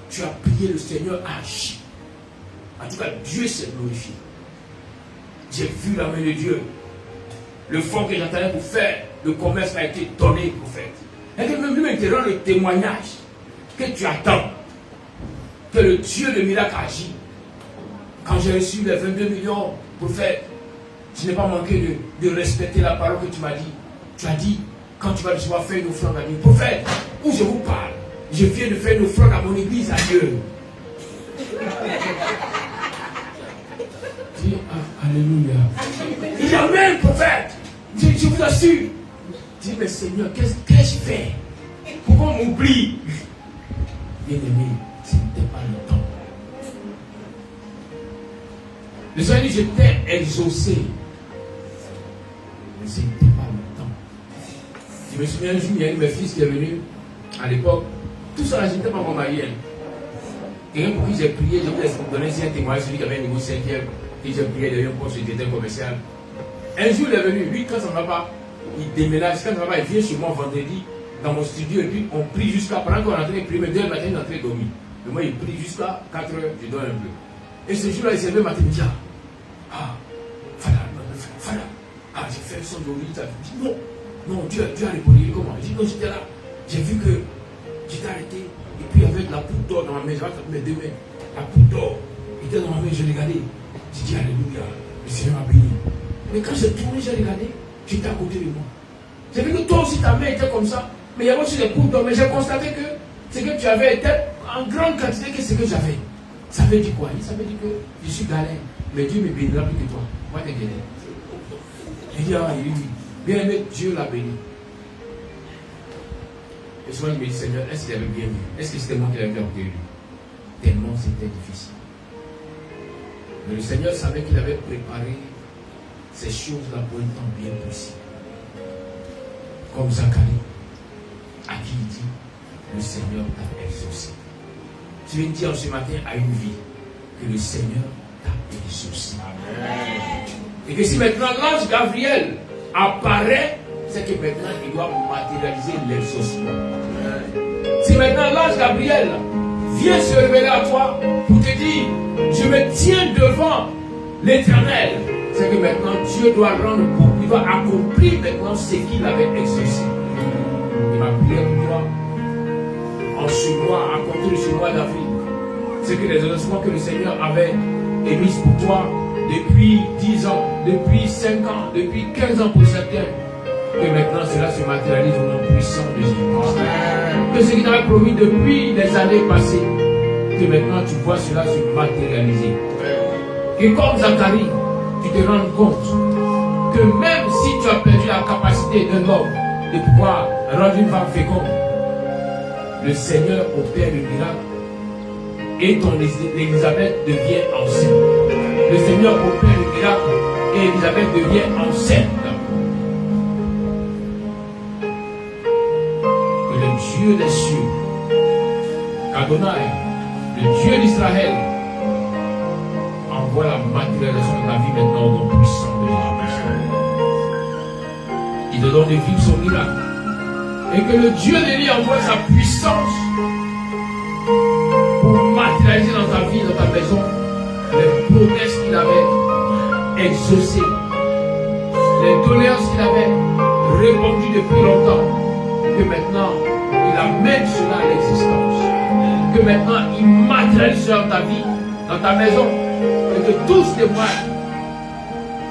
tu as prié, le Seigneur a agi. En tout cas, Dieu s'est glorifié. J'ai vu la main de Dieu. Le fonds que j'attendais pour faire le commerce a été donné, prophète. Et que même lui me rend le témoignage que tu attends que le Dieu de miracle agit. Quand j'ai reçu les 22 millions, prophète, je n'ai pas manqué de respecter la parole que tu m'as dit. Tu as dit, quand tu vas recevoir, faire une offrande à Dieu. Prophète, où je vous parle, je viens de faire une offrande à mon église à Dieu. Dis, alléluia. Il dit, amen, prophète. Je vous assure. Dis, mais Seigneur, qu'est-ce que je fais? Pourquoi on m'oublie? Bien-aimé, ce n'était pas le temps. Le Seigneur dit, je t'ai exaucé. Mais ce n'était pas le temps. Je me souviens un jour, il y a un de mes fils qui est venu à l'époque. Tout ça, je n'étais pas encore marié. Quelqu'un pour qui j'ai prié, je voulais vous donner un témoignage, celui qui avait un niveau 5e, qui j'ai prié derrière un poste de directeur commercial. Un jour, il est venu, lui, quand ça ne va pas, il déménage, quand ça ne va pas, il vient chez moi vendredi, dans mon studio, et puis on prie jusqu'à, pendant qu'on est en train de prier, mais dès le matin, il est en train de dormir. Mais moi, il prie jusqu'à 4 heures, je dors un peu. Et ce jour-là, il s'est levé le matin, il me dit, Fada, j'ai fait un son de l'île, il dit, non, Dieu a répondu, il dit, comment? Il dit, non, j'étais là, j'ai vu que j'étais arrêté, et puis avec la poudre d'or dans ma main, j'avais mes deux mains, la poudre d'or était dans ma main, je regardais, j'ai dit, alléluia, le Seigneur m'a béni. Mais quand j'ai tourné, j'ai regardé, j'étais à côté de moi. J'ai vu que toi aussi ta main était comme ça, mais il y avait aussi des poudres d'or, mais j'ai constaté que ce que tu avais était en grande quantité que ce que j'avais. Ça veut dire quoi? Ça veut dire que je suis galère, mais Dieu me bénira plus que toi. Moi, t'es galère. Il dit, oui. Bien aimé, Dieu l'a béni. Et souvent, il me dit, Seigneur, est-ce qu'il avait bien vu? Est-ce que c'était moi qui l'avais fait orgueilleux? Tellement c'était difficile. Mais le Seigneur savait qu'il avait préparé ces choses-là pour un temps bien précis. Comme Zacharie, à qui il dit, le Seigneur t'a exaucé. Tu viens dire ce matin à une vie que le Seigneur t'a exaucé. Et que si maintenant l'ange Gabriel apparaît, c'est que maintenant il doit matérialiser l'exaucement. Si maintenant l'ange Gabriel vient se révéler à toi pour te dire, je me tiens devant l'Éternel, c'est que maintenant Dieu doit rendre pour, il doit accomplir maintenant ce qu'il avait exaucé. Et ma prière pour toi, en ce mois, à compter de ce mois d'avril, c'est que les exaucements que le Seigneur avait émis pour toi depuis 10 ans, depuis 5 ans, depuis 15 ans pour certains, que maintenant cela se matérialise au nom puissant de Jésus. Que ce qu'il t'avait promis depuis les années passées, que maintenant tu vois cela se matérialiser. Et comme Zacharie, tu te rends compte que même si tu as perdu la capacité d'un homme de pouvoir rendre une femme féconde, le Seigneur opère le miracle et ton Élisabeth devient enceinte. Le Seigneur opère le miracle et Élisabeth devient enceinte. Que le Dieu des cieux, Adonai, le Dieu d'Israël, envoie la matérialisation de ta vie maintenant au nom puissant de Jésus. Il te donne de vivre son miracle. Et que le Dieu d'Élie envoie sa puissance pour matérialiser dans ta vie, dans ta maison, les promesses qu'il avait exaucées, les doléances qu'il avait répondues depuis longtemps, que maintenant il amène cela à l'existence, que maintenant il matérialise cela dans ta vie, dans ta maison, et que tous témoignent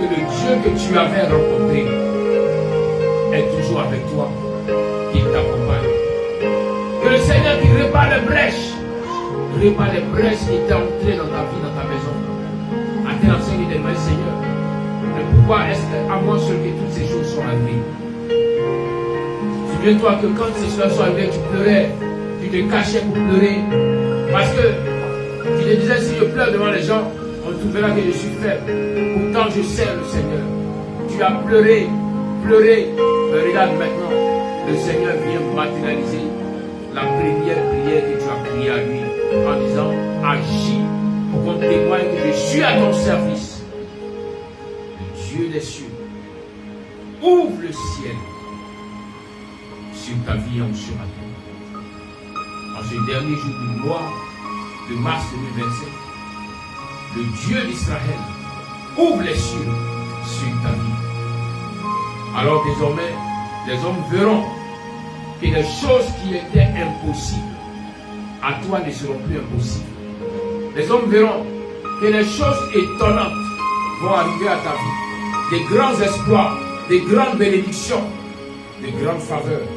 que le Dieu que tu avais rencontré est toujours avec toi, qui t'accompagne. Que le Seigneur qui répare les brèches qui étaient entrées dans ta vie, dans ta maison, à tel enseigne de demain, Seigneur, mais pourquoi est-ce qu'à moi seul que toutes ces choses sont arrivées? Souviens-toi que quand ces choses sont arrivées, tu pleurais, tu te cachais pour pleurer, parce que tu te disais, si je pleure devant les gens, on trouvera que je suis faible. Pourtant, je sers le Seigneur. Tu as pleuré, mais regarde maintenant, le Seigneur vient matérialiser la première prière que tu as priée à lui, en disant, agis pour qu'on témoigne que je suis à ton service. Le Dieu des cieux ouvre le ciel sur ta vie en ce matin. En ce dernier jour du mois de mars 2025, le Dieu d'Israël ouvre les cieux sur ta vie. Alors désormais, les hommes verront que les choses qui étaient impossibles à toi ne seront plus impossibles. Les hommes verront que les choses étonnantes vont arriver à ta vie. Des grands exploits, des grandes bénédictions, des grandes faveurs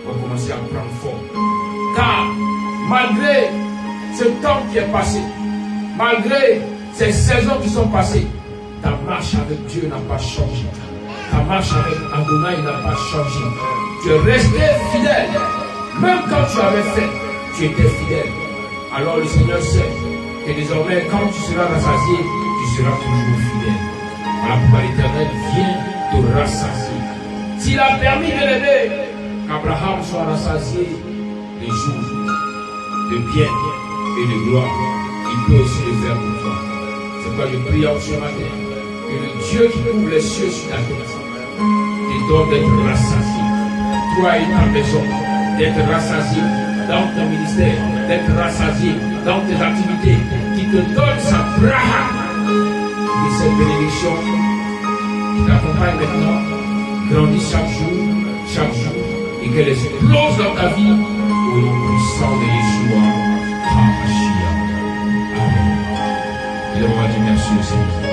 vont commencer à prendre forme. Car malgré ce temps qui est passé, malgré ces saisons qui sont passées, ta marche avec Dieu n'a pas changé. Ta marche avec Adonai n'a pas changé. Tu es resté fidèle. Même quand tu avais fait, tu étais fidèle. Alors le Seigneur sait que désormais, quand tu seras rassasié, tu seras toujours fidèle. Voilà pourquoi l'Éternel vient te rassasier. S'il a permis de l'aider, qu'Abraham soit rassasié des jours de bien et de gloire, il peut aussi le faire pour toi. C'est pourquoi je prie ce matin que le Dieu qui ouvre les cieux sur ta tête te donne d'être rassasié. Toi et ta maison, d'être rassasié dans ton ministère, d'être rassasié dans tes activités, qui te donne sa braha. Et cette bénédiction qui t'accompagne maintenant grandit chaque jour, et qu'elle explose dans ta vie au nom puissant de Yeshua HaMashiach. Amen. Et on va dire merci au Seigneur.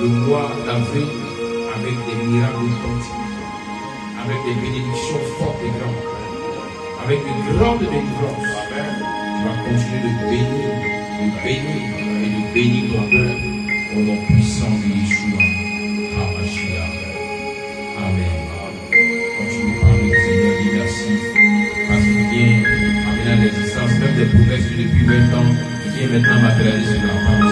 le mois d'avril avec des miracles authentiques, avec des bénédictions fortes et grandes, avec une grande délivrance. Tu vas continuer de bénir et de bénir ton peuple au nom puissant de Yeshua HaMashiach. Amen. Continue de parler, Seigneur, dis merci parce qu'il vient amener à l'existence même des promesses depuis 20 ans qui vient maintenant matérialiser sur la parole.